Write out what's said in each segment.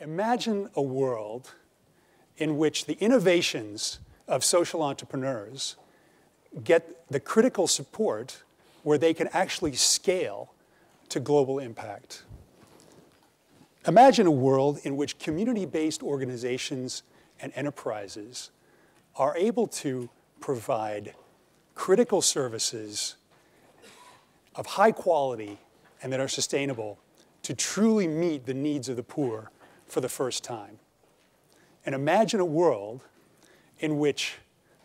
Imagine a world in which the innovations of social entrepreneurs get the critical support where they can actually scale to global impact. Imagine a world in which community-based organizations and enterprises are able to provide critical services of high quality and that are sustainable to truly meet the needs of the poor for the first time. And imagine a world in which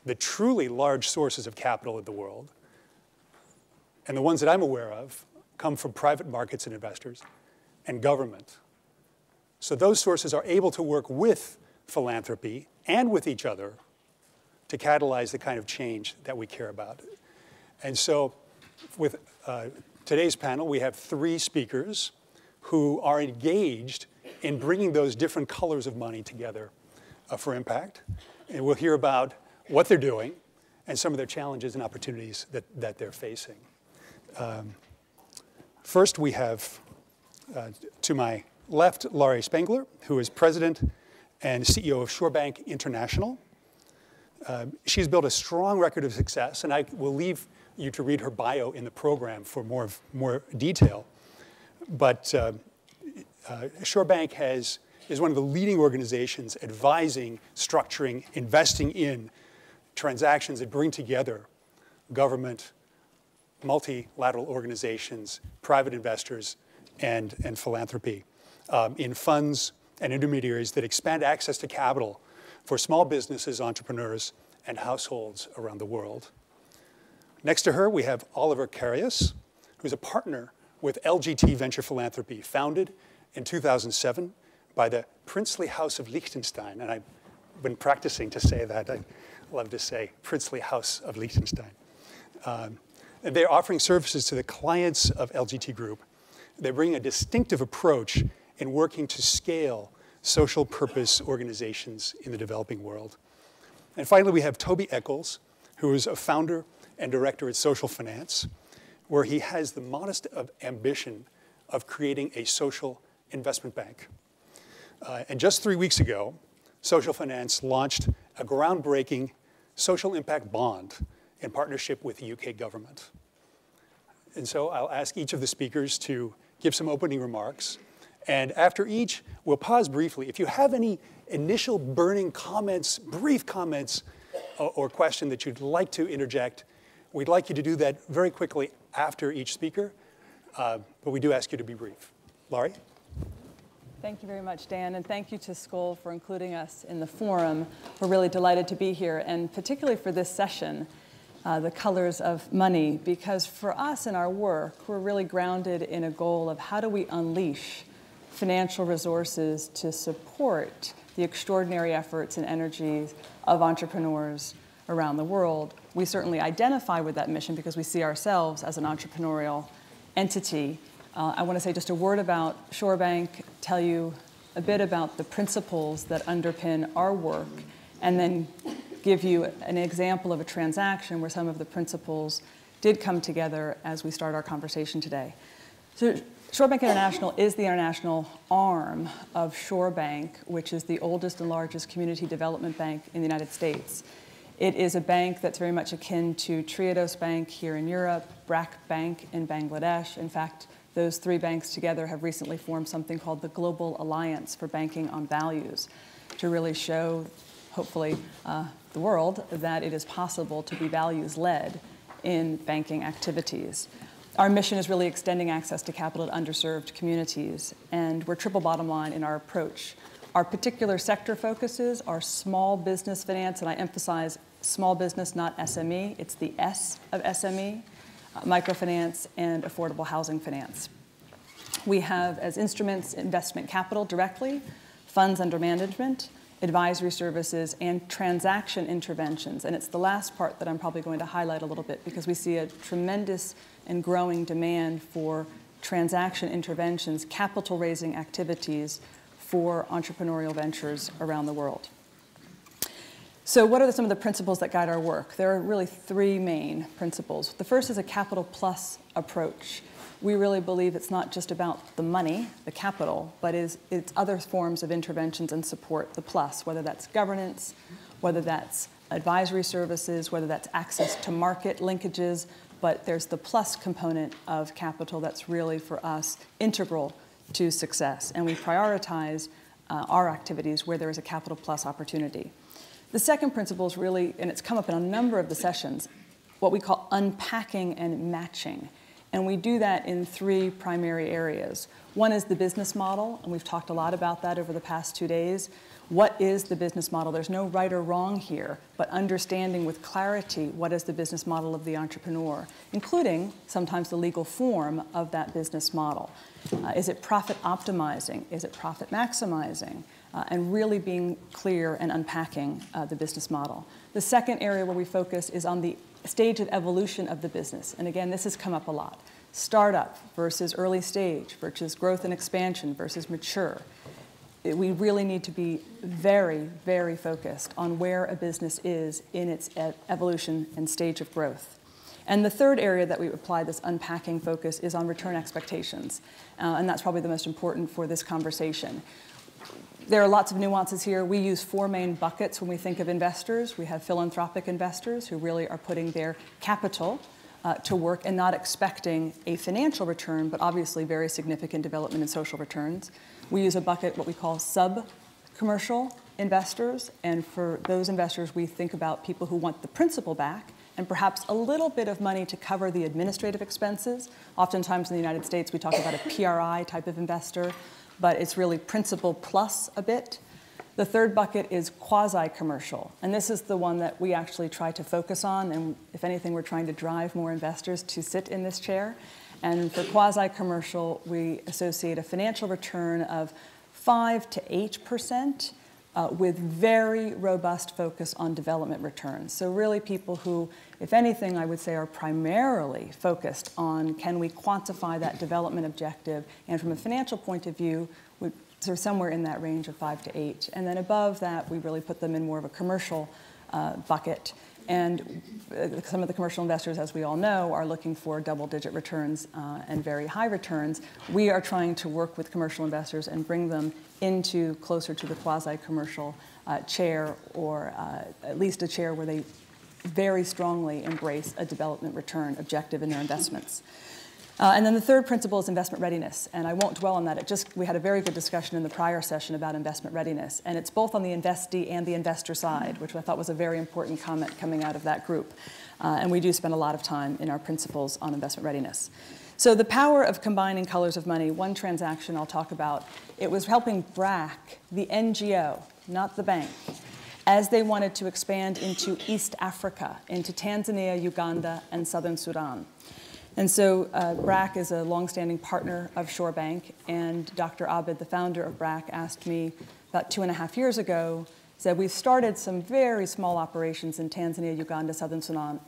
the truly large sources of capital in the world, and the ones that I'm aware of, come from private markets and investors and government. So those sources are able to work with philanthropy and with each other to catalyze the kind of change that we care about. And so with today's panel, we have 3 speakers who are engaged in bringing those different colors of money together for impact. And we'll hear about what they're doing and some of their challenges and opportunities that they're facing. First, we have, to my left, Laurie Spengler, who is president and CEO of ShoreBank International. She's built a strong record of success, and I will leave you to read her bio in the program for more detail. But ShoreBank is one of the leading organizations advising, structuring, investing in transactions that bring together government, multilateral organizations, private investors, and philanthropy in funds and intermediaries that expand access to capital for small businesses, entrepreneurs, and households around the world. Next to her, we have Oliver Carius, who's a partner with LGT Venture Philanthropy, founded in 2007 by the Princely House of Liechtenstein. And I've been practicing to say that. I love to say Princely House of Liechtenstein. And they're offering services to the clients of LGT Group. They bring a distinctive approach in working to scale social purpose organizations in the developing world. And finally, we have Toby Eccles, who is a founder and director at Social Finance, where he has the modest ambition of creating a social investment bank. And just 3 weeks ago, Social Finance launched a groundbreaking social impact bond in partnership with the UK government. And so I'll ask each of the speakers to give some opening remarks. And after each, we'll pause briefly. If you have any initial burning comments, brief comments, or question that you'd like to interject, we'd like you to do that very quickly after each speaker. But we do ask you to be brief. Laurie? Thank you very much, Dan, and thank you to Skoll for including us in the forum. We're really delighted to be here, and particularly for this session, the colors of money, because for us in our work, we're really grounded in a goal of how do we unleash financial resources to support the extraordinary efforts and energies of entrepreneurs around the world. We certainly identify with that mission because we see ourselves as an entrepreneurial entity. I want to say just a word about ShoreBank, tell you a bit about the principles that underpin our work, and then give you an example of a transaction where some of the principles did come together as we start our conversation today. So ShoreBank International is the international arm of ShoreBank, which is the oldest and largest community development bank in the United States. It is a bank that's very much akin to Triodos Bank here in Europe, BRAC Bank in Bangladesh. In fact, those 3 banks together have recently formed something called the Global Alliance for Banking on Values to really show, hopefully, the world that it is possible to be values-led in banking activities. Our mission is really extending access to capital to underserved communities, and we're triple bottom line in our approach. Our particular sector focuses are small business finance, and I emphasize small business, not SME. It's the S of SME, microfinance, and affordable housing finance. We have as instruments investment capital directly, funds under management, advisory services, and transaction interventions. And it's the last part that I'm probably going to highlight a little bit because we see a tremendous and growing demand for transaction interventions, capital raising activities for entrepreneurial ventures around the world. So what are some of the principles that guide our work? There are really 3 main principles. The first is a capital plus approach. we really believe it's not just about the money, the capital, but it's other forms of interventions and support, the plus, whether that's governance, whether that's advisory services, whether that's access to market linkages, but there's the plus component of capital that's really, for us, integral to success. And we prioritize our activities where there is a capital plus opportunity. The second principle is really, and it's come up in a number of the sessions, what we call unpacking and matching. And we do that in three primary areas. One is the business model, and we've talked a lot about that over the past 2 days. What is the business model? There's no right or wrong here, but understanding with clarity what is the business model of the entrepreneur, including sometimes the legal form of that business model. Is it profit optimizing? Is it profit maximizing? And really being clear and unpacking the business model. The second area where we focus is on the stage of evolution of the business. And again, this has come up a lot. Startup versus early stage versus growth and expansion versus mature. We really need to be very, very focused on where a business is in its evolution and stage of growth. And the third area that we apply this unpacking focus is on return expectations. And that's probably the most important for this conversation. There are lots of nuances here. We use 4 main buckets when we think of investors. We have philanthropic investors who really are putting their capital to work and not expecting a financial return, but obviously very significant development and social returns. We use a bucket, what we call sub-commercial investors. And for those investors, we think about people who want the principal back and perhaps a little bit of money to cover the administrative expenses. Oftentimes in the United States, we talk about a PRI type of investor, but it's really principal plus a bit. The third bucket is quasi-commercial, and this is the one that we actually try to focus on, and if anything, we're trying to drive more investors to sit in this chair. And for quasi-commercial, we associate a financial return of 5 to 8% with very robust focus on development returns. So really people who, if anything, I would say are primarily focused on can we quantify that development objective, and from a financial point of view, so somewhere in that range of 5 to 8. And then above that, we really put them in more of a commercial bucket. And some of the commercial investors, as we all know, are looking for double-digit returns and very high returns. We are trying to work with commercial investors and bring them into closer to the quasi-commercial chair, or at least a chair where they very strongly embrace a development return objective in their investments. And then the third principle is investment readiness, and I won't dwell on that. We had a very good discussion in the prior session about investment readiness, and it's both on the investee and the investor side, which I thought was a very important comment coming out of that group. And we do spend a lot of time in our principles on investment readiness. So the power of combining colors of money, one transaction I'll talk about, it was helping BRAC, the NGO, not the bank, as they wanted to expand into East Africa, into Tanzania, Uganda, and Southern Sudan. And so BRAC is a longstanding partner of Shore Bank, and Dr. Abid, the founder of BRAC, asked me about 2.5 years ago, said we've started some very small operations in Tanzania, Uganda, Southern Sudan,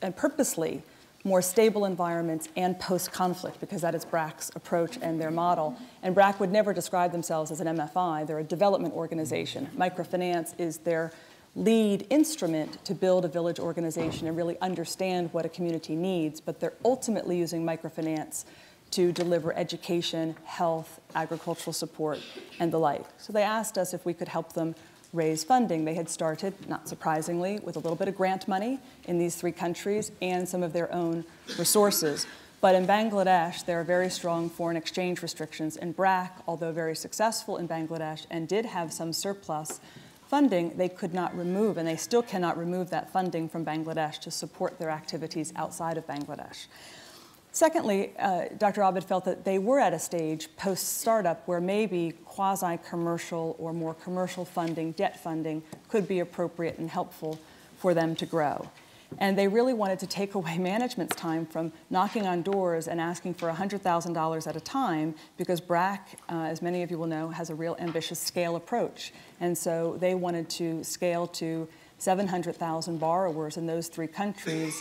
and purposely more stable environments and post-conflict, because that is BRAC's approach and their model. And BRAC would never describe themselves as an MFI. They're a development organization. Microfinance is their lead instrument to build a village organization and really understand what a community needs, but they're ultimately using microfinance to deliver education, health, agricultural support, and the like. So they asked us if we could help them raise funding. They had started, not surprisingly, with a little bit of grant money in these 3 countries and some of their own resources. But in Bangladesh, there are very strong foreign exchange restrictions, and BRAC, although very successful in Bangladesh and did have some surplus funding, they could not remove, and they still cannot remove that funding from Bangladesh to support their activities outside of Bangladesh. Secondly, Dr. Abid felt that they were at a stage post-startup where maybe quasi-commercial or more commercial funding, debt funding, could be appropriate and helpful for them to grow. And they really wanted to take away management's time from knocking on doors and asking for $100,000 at a time, because BRAC, as many of you will know, has a real ambitious scale approach. And so they wanted to scale to 700,000 borrowers in those 3 countries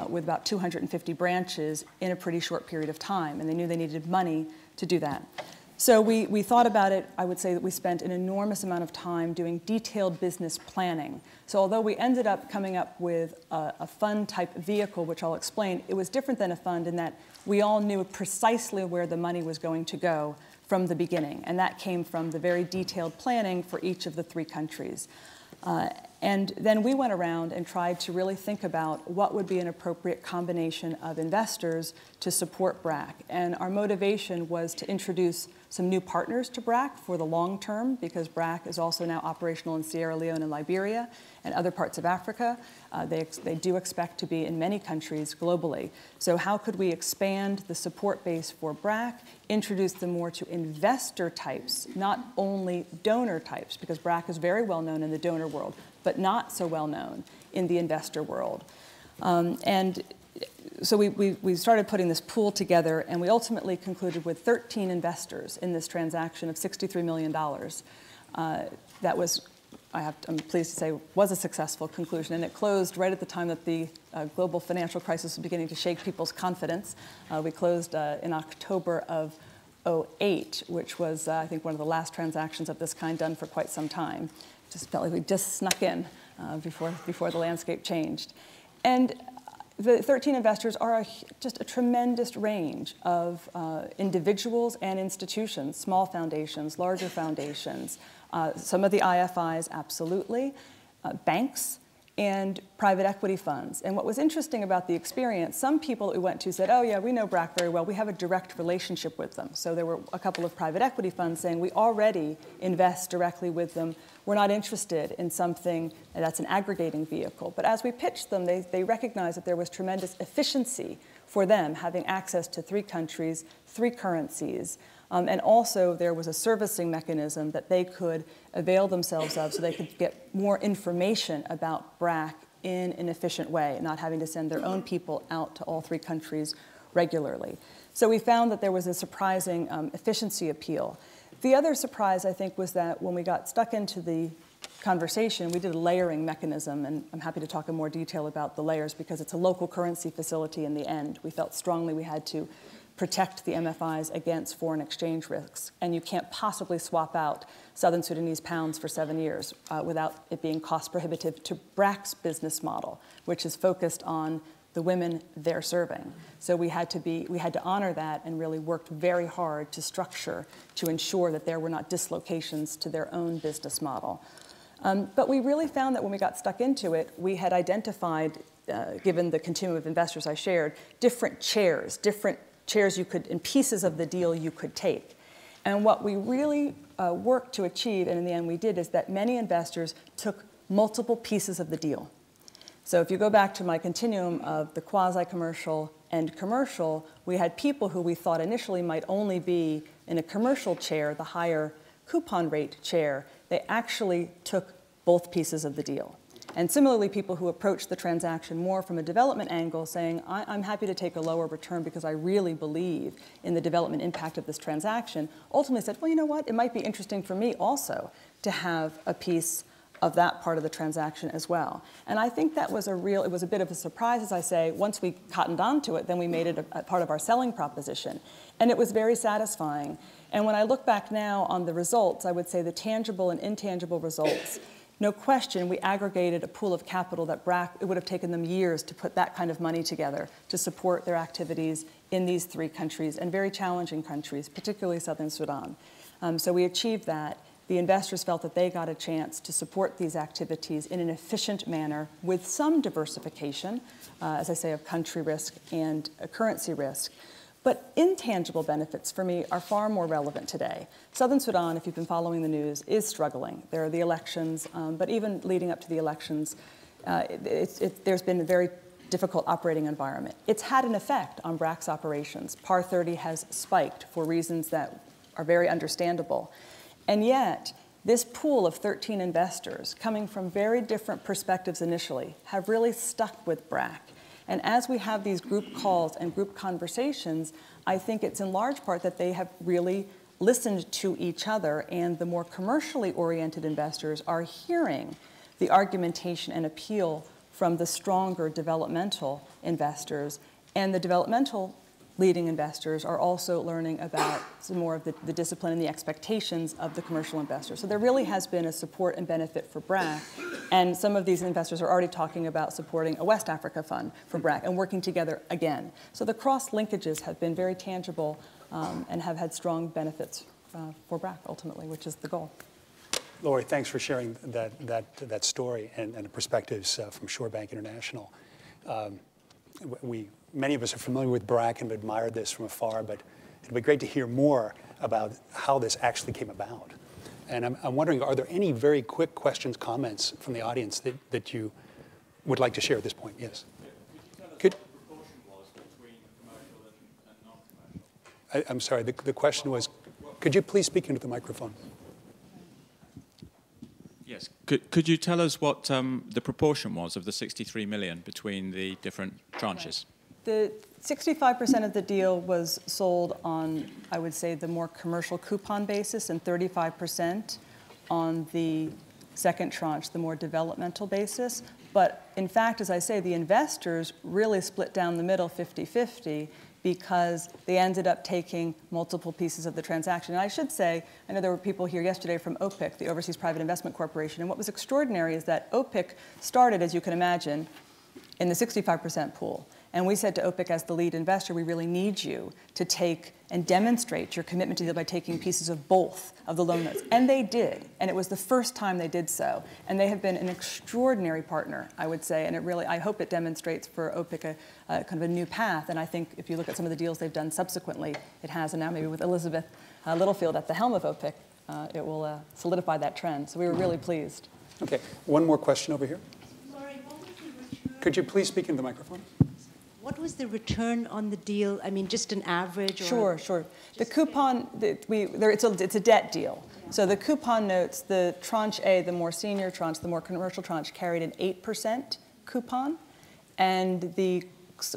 with about 250 branches in a pretty short period of time. And they knew they needed money to do that. So we thought about it. I would say that we spent an enormous amount of time doing detailed business planning. So although we ended up coming up with a fund-type vehicle, which I'll explain, it was different than a fund in that we all knew precisely where the money was going to go from the beginning. And that came from the very detailed planning for each of the 3 countries. And then we went around and tried to really think about what would be an appropriate combination of investors to support BRAC. And our motivation was to introduce some new partners to BRAC for the long term, because BRAC is also now operational in Sierra Leone and Liberia and other parts of Africa. They do expect to be in many countries globally. So how could we expand the support base for BRAC, introduce them more to investor types, not only donor types, because BRAC is very well known in the donor world, but not so well known in the investor world. And so we started putting this pool together, and we ultimately concluded with 13 investors in this transaction of $63 million. That was, I'm pleased to say, was a successful conclusion, and it closed right at the time that the global financial crisis was beginning to shake people's confidence. We closed in October of 2008, which was, I think, one of the last transactions of this kind done for quite some time. Just felt like we just snuck in before the landscape changed. And the 13 investors are just a tremendous range of individuals and institutions, small foundations, larger foundations, some of the IFIs, absolutely, banks, and private equity funds. And what was interesting about the experience, some people that we went to said, oh yeah, we know BRAC very well, we have a direct relationship with them. So there were a couple of private equity funds saying, we already invest directly with them, we're not interested in something that's an aggregating vehicle. But as we pitched them, they recognized that there was tremendous efficiency for them having access to 3 countries, 3 currencies, and also there was a servicing mechanism that they could avail themselves of so they could get more information about BRAC in an efficient way, not having to send their own people out to all 3 countries regularly. So we found that there was a surprising efficiency appeal. The other surprise, I think, was that when we got stuck into the conversation, we did a layering mechanism, and I'm happy to talk in more detail about the layers because it's a local currency facility in the end. We felt strongly we had to protect the MFIs against foreign exchange risks, and you can't possibly swap out Southern Sudanese pounds for 7 years without it being cost prohibitive to BRAC's business model, which is focused on the women they're serving. So we had to honor that and really worked very hard to structure to ensure that there were not dislocations to their own business model. But we really found that when we got stuck into it, we had identified, given the continuum of investors I shared, different chairs you could, in pieces of the deal you could take. And what we really worked to achieve, and in the end we did, is that many investors took multiple pieces of the deal. So if you go back to my continuum of the quasi-commercial and commercial, we had people who we thought initially might only be in a commercial chair, the higher coupon rate chair. They actually took both pieces of the deal. And similarly, people who approached the transaction more from a development angle, saying, I'm happy to take a lower return because I really believe in the development impact of this transaction, ultimately said, well, you know what? It might be interesting for me also to have a piece of that part of the transaction as well. And I think that was it was a bit of a surprise, as I say. Once we cottoned onto it, then we made it a part of our selling proposition. And it was very satisfying. And when I look back now on the results, I would say the tangible and intangible results, no question, we aggregated a pool of capital that BRAC, it would have taken them years to put that kind of money together to support their activities in these 3 countries, and very challenging countries, particularly Southern Sudan. So we achieved that. The investors felt that they got a chance to support these activities in an efficient manner with some diversification, as I say, of country risk and currency risk. But intangible benefits, for me, are far more relevant today. Southern Sudan, if you've been following the news, is struggling. There are the elections, but even leading up to the elections, there's been a very difficult operating environment. It's had an effect on BRAC's operations. PAR 30 has spiked for reasons that are very understandable. And yet, this pool of 13 investors, coming from very different perspectives initially, have really stuck with BRAC. And as we have these group calls and group conversations, I think it's in large part that they have really listened to each other, and the more commercially oriented investors are hearing the argumentation and appeal from the stronger developmental investors. And the developmental leading investors are also learning about some more of the discipline and the expectations of the commercial investor. So there really has been a support and benefit for BRAC, and some of these investors are already talking about supporting a West Africa fund for BRAC and working together again. So the cross-linkages have been very tangible and have had strong benefits for BRAC ultimately, which is the goal. Laurie, thanks for sharing that story and the perspectives from Shore Bank International. Many of us are familiar with BRAC and have admired this from afar, but it'd be great to hear more about how this actually came about. And I'm wondering, are there any very quick questions, comments from the audience that you would like to share at this point? Yes. Could you tell us what the proportion was between commercial and non-commercial? I'm sorry, the question was, could you please speak into the microphone? Yes. Could you tell us what the proportion was of the 63 million between the different tranches? The 65% of the deal was sold on, I would say, the more commercial coupon basis, and 35% on the second tranche, the more developmental basis. But in fact, as I say, the investors really split down the middle 50-50 because they ended up taking multiple pieces of the transaction. And I should say, I know there were people here yesterday from OPIC, the Overseas Private Investment Corporation, and what was extraordinary is that OPIC started, as you can imagine, in the 65% pool. And we said to OPIC, as the lead investor, we really need you to take and demonstrate your commitment to the deal by taking pieces of both of the loan notes. And they did. And it was the first time they did so. And they have been an extraordinary partner, I would say. And it really, I hope it demonstrates for OPIC a kind of a new path. And I think if you look at some of the deals they've done subsequently, it has. And now maybe with Elizabeth Littlefield at the helm of OPIC, it will solidify that trend. So we were really pleased. Okay, one more question over here. Sorry, what was the return? Could you please speak into the microphone? What was the return on the deal? I mean, just an average? Or Sure. The coupon, it's a debt deal. So the coupon notes, the tranche A, the more senior tranche, the more commercial tranche, carried an 8% coupon, and the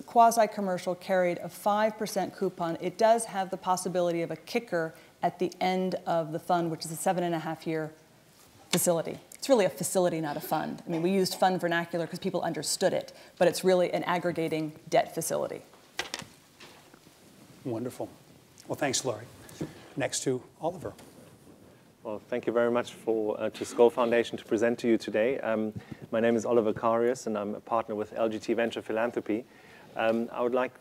quasi-commercial carried a 5% coupon. It does have the possibility of a kicker at the end of the fund, which is a 7.5-year facility. It's really a facility, not a fund. I mean, we used fund vernacular because people understood it, but it's really an aggregating debt facility. Wonderful. Well, thanks, Laurie. Next to Oliver. Well, thank you very much to Skoll Foundation to present to you today. My name is Oliver Karius, and I'm a partner with LGT Venture Philanthropy. I would like,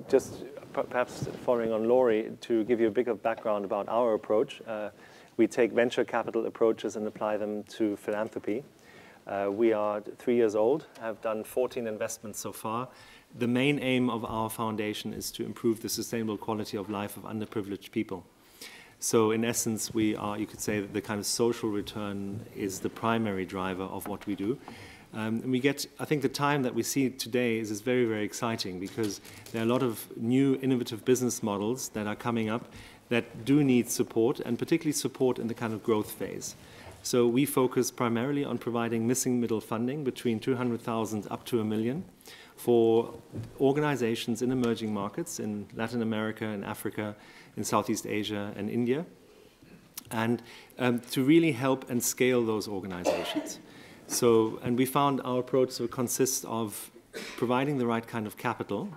just perhaps following on Laurie, to give you a bit of background about our approach. We take venture capital approaches and apply them to philanthropy. We are 3 years old, have done 14 investments so far. The main aim of our foundation is to improve the sustainable quality of life of underprivileged people. So in essence, we are, you could say, that the kind of social return is the primary driver of what we do. And we get, I think the time that we see today is very, very exciting because there are a lot of new innovative business models that are coming up that do need support, and particularly support in the kind of growth phase. So we focus primarily on providing missing middle funding between 200,000 up to 1 million for organizations in emerging markets in Latin America, in Africa, in Southeast Asia, and India, and to really help and scale those organizations. So, and we found our approach consists of providing the right kind of capital,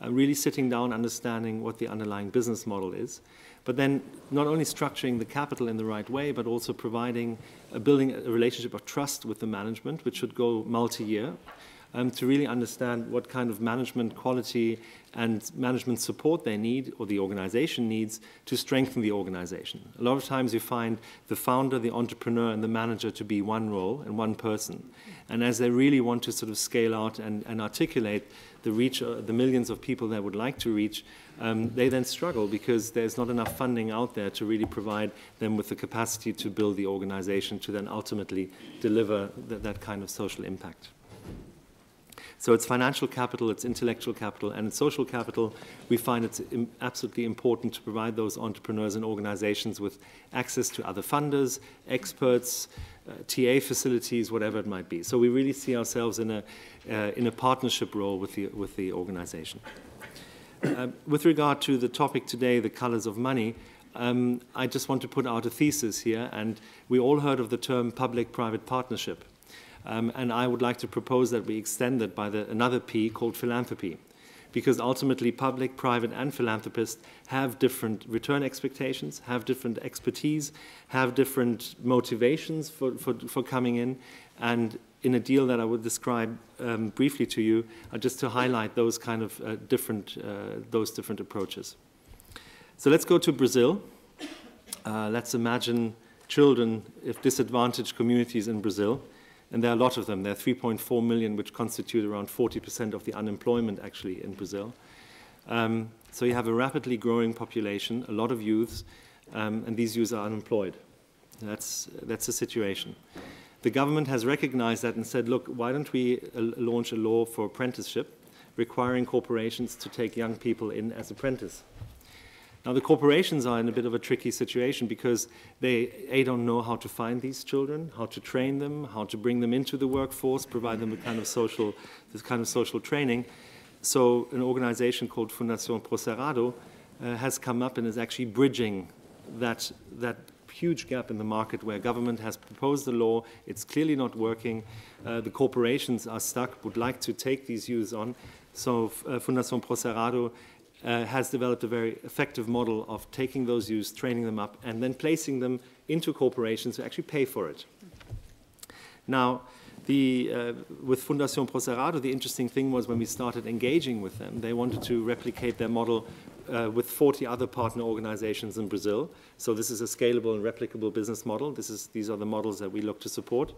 really sitting down, understanding what the underlying business model is, but then not only structuring the capital in the right way, but also providing, building a relationship of trust with the management, which should go multi-year, to really understand what kind of management quality and management support they need, or the organization needs, to strengthen the organization. A lot of times you find the founder, the entrepreneur, and the manager to be one role and one person. And as they really want to sort of scale out and articulate the reach, the millions of people they would like to reach, they then struggle because there's not enough funding out there to really provide them with the capacity to build the organization to then ultimately deliver that kind of social impact. So it's financial capital, it's intellectual capital, and it's social capital. We find it's absolutely important to provide those entrepreneurs and organizations with access to other funders, experts, TA facilities, whatever it might be. So we really see ourselves in a partnership role with the organization. With regard to the topic today, the colors of money, I just want to put out a thesis here, and we all heard of the term public-private partnership. And I would like to propose that we extend it by another P called philanthropy. because ultimately public, private, and philanthropists have different return expectations, have different expertise, have different motivations for coming in. And in a deal that I would describe briefly to you, just to highlight those kind of different approaches. So let's go to Brazil. Let's imagine children of disadvantaged communities in Brazil. And there are a lot of them. There are 3.4 million, which constitute around 40% of the unemployment actually in Brazil. So you have a rapidly growing population, a lot of youths, and these youths are unemployed. That's the situation. The government has recognized that and said, look, why don't we launch a law for apprenticeship, requiring corporations to take young people in as apprentices. Now, the corporations are in a bit of a tricky situation because they don't know how to find these children, how to train them, how to bring them into the workforce, provide them with this kind of social training. So an organization called Fundación Pro Cerrado has come up and is actually bridging that huge gap in the market where government has proposed a law, it's clearly not working, the corporations are stuck, would like to take these youths on. So Fundación Pro Cerrado has developed a very effective model of taking those youths, training them up, and then placing them into corporations to actually pay for it. Now, with Fundación Pro Cerrado, the interesting thing was when we started engaging with them, they wanted to replicate their model with 40 other partner organizations in Brazil. So this is a scalable and replicable business model. These are the models that we look to support.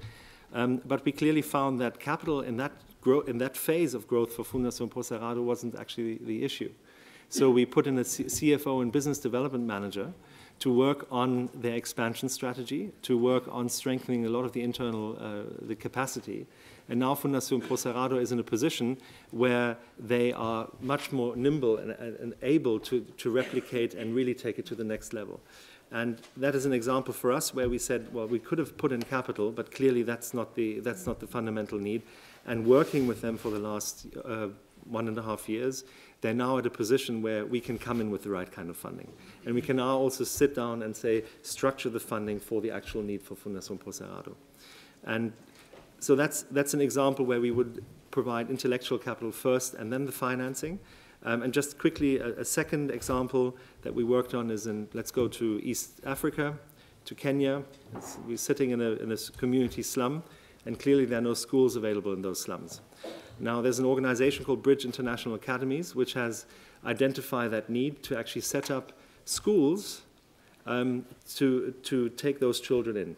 But we clearly found that capital in that phase of growth for Fundación Pro Cerrado wasn't actually the issue. So we put in a CFO and business development manager to work on their expansion strategy, to work on strengthening a lot of the internal the capacity. And now Fundación Pro Cerrado is in a position where they are much more nimble and able to replicate and really take it to the next level. And that is an example for us where we said, well, we could have put in capital, but clearly that's not the fundamental need. And working with them for the last 1.5 years, they're now at a position where we can come in with the right kind of funding. And we can now also sit down and say, structure the funding for the actual need for Fundación Pro Cerrado. And so that's an example where we would provide intellectual capital first and then the financing. And just quickly, a second example that we worked on is let's go to East Africa, to Kenya. We're sitting in a community slum, and clearly there are no schools available in those slums. Now, there's an organization called Bridge International Academies, which has identified that need to actually set up schools to take those children in.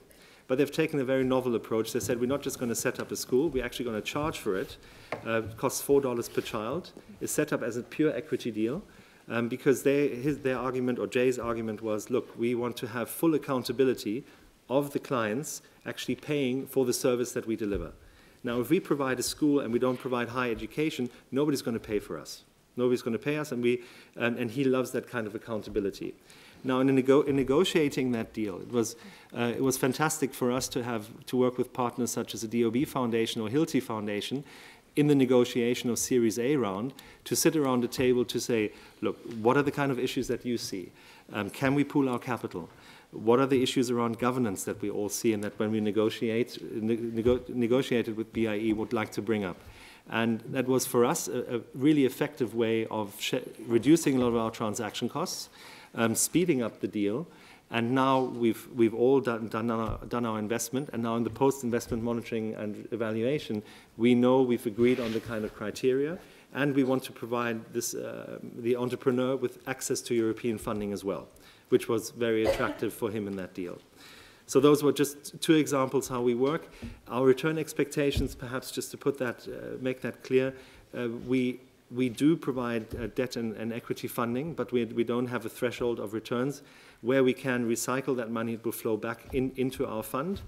But they've taken a very novel approach. They said, we're not just going to set up a school, we're actually going to charge for it. It costs $4 per child. It's set up as a pure equity deal because their argument, or Jay's argument, was, look, we want to have full accountability of the clients actually paying for the service that we deliver. Now, if we provide a school and we don't provide higher education, nobody's going to pay for us. Nobody's going to pay us, and he loves that kind of accountability. Now, in negotiating that deal, it was fantastic for us to work with partners such as the DOB Foundation or Hilti Foundation in the negotiation of Series A round to sit around the table to say, look, what are the kind of issues that you see? Can we pool our capital? What are the issues around governance that we all see and that when we negotiated with BIE would like to bring up? And that was for us a really effective way of reducing a lot of our transaction costs, speeding up the deal. And now we've all done our investment, and now in the post-investment monitoring and evaluation, we know we've agreed on the kind of criteria, and we want to provide the entrepreneur with access to European funding as well, which was very attractive for him in that deal. So those were just two examples how we work. Our return expectations, perhaps just to put that, make that clear, we do provide debt and equity funding, but we don't have a threshold of returns. Where we can recycle that money, it will flow back into our fund.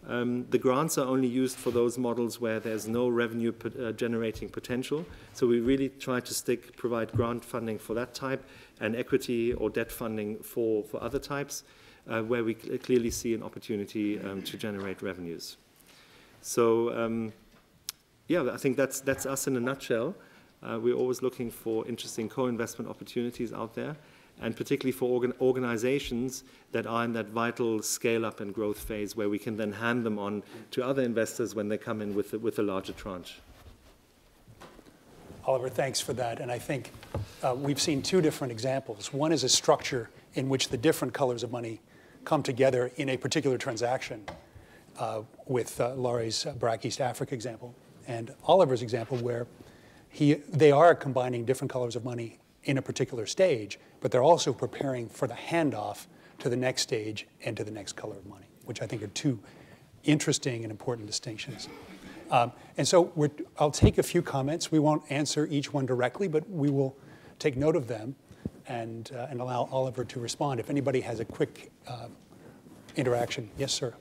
The grants are only used for those models where there's no revenue generating potential. So we really try to provide grant funding for that type and equity or debt funding for other types where we clearly see an opportunity to generate revenues. So yeah, I think that's us in a nutshell. We're always looking for interesting co-investment opportunities out there, and particularly for organizations that are in that vital scale-up and growth phase where we can then hand them on to other investors when they come in with a larger tranche. Oliver, thanks for that. And I think we've seen two different examples. One is a structure in which the different colors of money come together in a particular transaction, with Laurie's BRAC East Africa example, and Oliver's example where they are combining different colors of money in a particular stage, but they're also preparing for the handoff to the next stage and to the next color of money, which I think are two interesting and important distinctions. And so I'll take a few comments. We won't answer each one directly, but we will take note of them and allow Oliver to respond. If anybody has a quick interaction. Yes, sir.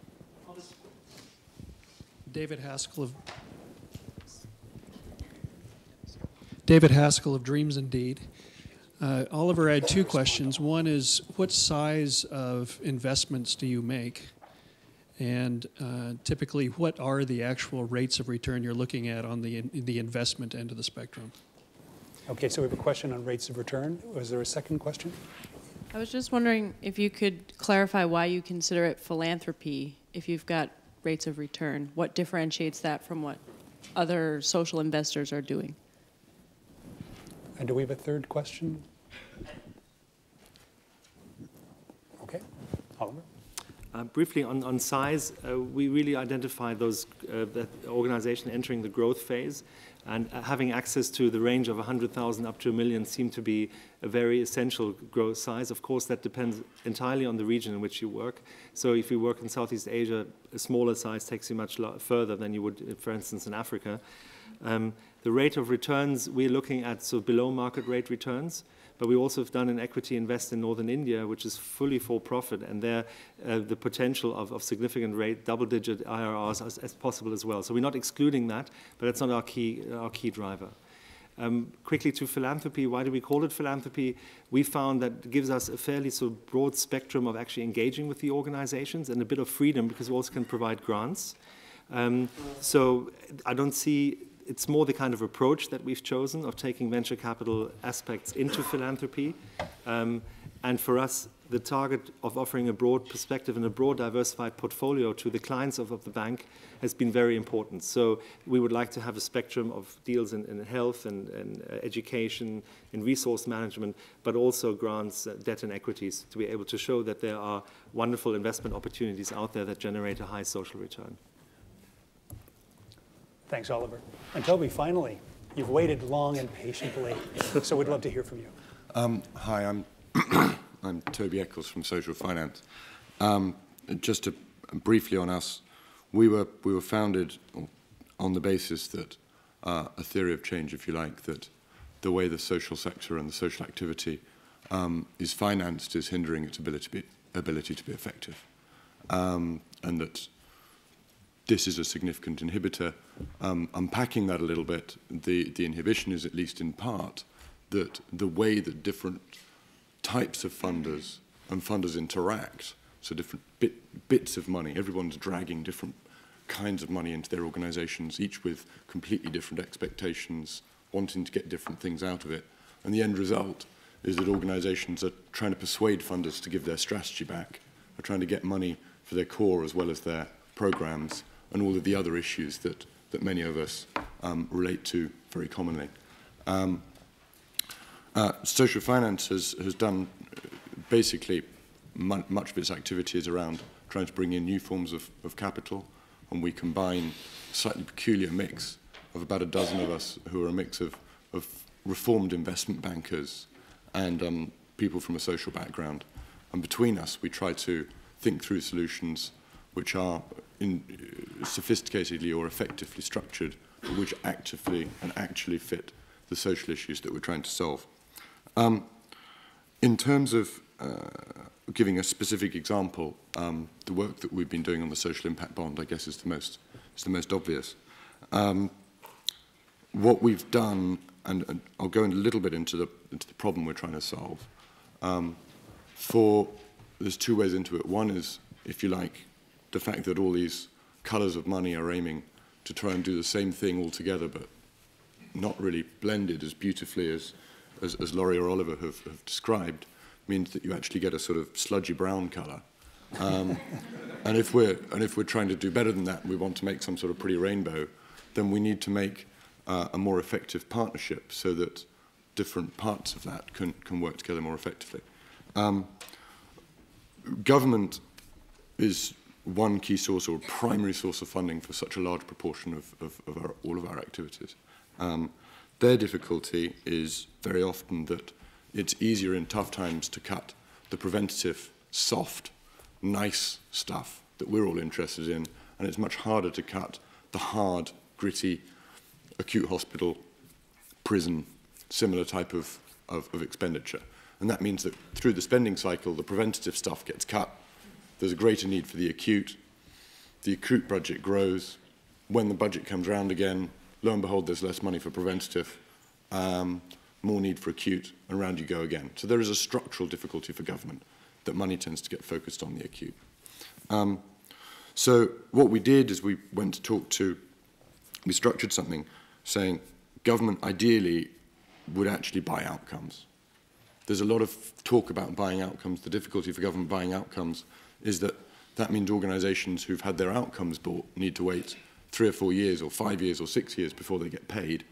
David Haskell of Dreams Indeed. Oliver, I had two questions. One is, what size of investments do you make? And typically, what are the actual rates of return you're looking at on the investment end of the spectrum? Okay, so we have a question on rates of return. Was there a second question? I was just wondering if you could clarify why you consider it philanthropy if you've got rates of return. What differentiates that from what other social investors are doing? And do we have a third question? Okay, Oliver. Briefly on size, we really identify those that organization entering the growth phase, and having access to the range of 100,000 up to 1 million seem to be a very essential growth size. Of course, that depends entirely on the region in which you work. So if you work in Southeast Asia, a smaller size takes you much further than you would, for instance, in Africa. The rate of returns, we're looking at below market rate returns, but we also have done an equity invest in Northern India, which is fully for profit, and there the potential of significant rate, double-digit IRRs as possible as well. So we're not excluding that, but that's not our key driver. Quickly to philanthropy, why do we call it philanthropy? We found that it gives us a fairly broad spectrum of actually engaging with the organizations and a bit of freedom because we also can provide grants. So I don't see, it's more the kind of approach that we've chosen of taking venture capital aspects into philanthropy. And for us, the target of offering a broad perspective and a broad diversified portfolio to the clients of the bank has been very important. So we would like to have a spectrum of deals in health and education, in resource management, but also grants, debt and equities to be able to show that there are wonderful investment opportunities out there that generate a high social return. Thanks, Oliver. And Toby, finally, you've waited long and patiently, so we'd love to hear from you. Hi, I'm Toby Eccles from Social Finance. Just to, briefly on us, we were founded on the basis that a theory of change, if you like, that the way the social sector and the social activity is financed is hindering its ability to be effective, and that this is a significant inhibitor. Unpacking that a little bit, the inhibition is at least in part that the way that different types of funders and funders interact, so different bits of money, everyone's dragging different kinds of money into their organizations, each with completely different expectations, wanting to get different things out of it. And the end result is that organizations are trying to persuade funders to give their strategy back, are trying to get money for their core as well as their programs, and all of the other issues that many of us relate to very commonly. Social finance has done basically much of its activities around trying to bring in new forms of capital, and we combine a slightly peculiar mix of about a dozen of us who are a mix of reformed investment bankers and people from a social background. And between us, we try to think through solutions which are sophisticatedly or effectively structured, but which actively and actually fit the social issues that we're trying to solve. In terms of giving a specific example, the work that we've been doing on the social impact bond, I guess, is the most obvious. What we've done, and I'll go in a little bit into the problem we're trying to solve. There's two ways into it. One is, if you like, the fact that all these colours of money are aiming to try and do the same thing all together, but not really blended as beautifully as Laurie or Oliver have described, means that you actually get a sort of sludgy brown colour. And if we're trying to do better than that, and we want to make some sort of pretty rainbow, then we need to make a more effective partnership so that different parts of that can work together more effectively. Government is one key source or primary source of funding for such a large proportion of all of our activities. Their difficulty is very often that it's easier in tough times to cut the preventative, soft, nice stuff that we're all interested in, and it's much harder to cut the hard, gritty, acute hospital, prison, similar type of expenditure. And that means that through the spending cycle, the preventative stuff gets cut. There's a greater need for the acute budget grows. When the budget comes around again, lo and behold, there's less money for preventative, more need for acute, and round you go again. So there is a structural difficulty for government that money tends to get focused on the acute. So what we did is we went to talk to, we structured something saying government ideally would actually buy outcomes. There's a lot of talk about buying outcomes. The difficulty for government buying outcomes is that that means organizations who've had their outcomes bought need to wait 3 or 4 years or 5 years or 6 years before they get paid.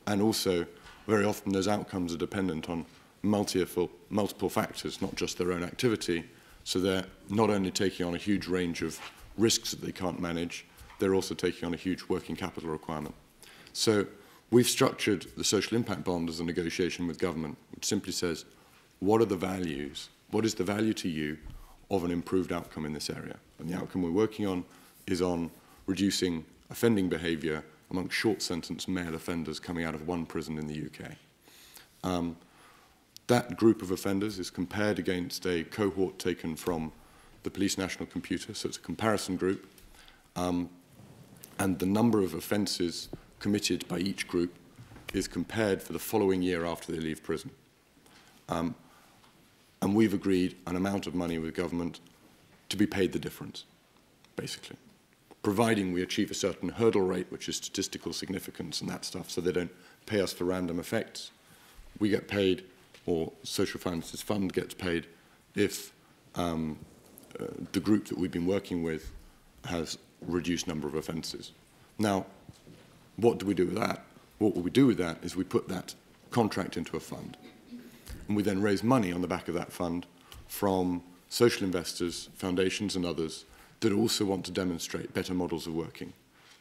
And also, very often those outcomes are dependent on multiple factors, not just their own activity. So they're not only taking on a huge range of risks that they can't manage, they're also taking on a huge working capital requirement. So we've structured the social impact bond as a negotiation with government, which simply says, what are the values? What is the value to you of an improved outcome in this area? And the outcome we're working on is on reducing offending behaviour amongst short-sentence male offenders coming out of one prison in the UK. That group of offenders is compared against a cohort taken from the Police National Computer, so it's a comparison group, and the number of offences committed by each group is compared for the following year after they leave prison. And we've agreed an amount of money with government to be paid the difference, basically, providing we achieve a certain hurdle rate, which is statistical significance and that stuff, so they don't pay us for random effects. We get paid, or Social Finances Fund gets paid, if the group that we've been working with has reduced number of offences. Now, what do we do with that? What we do with that is we put that contract into a fund. And we then raise money on the back of that fund from social investors, foundations and others that also want to demonstrate better models of working,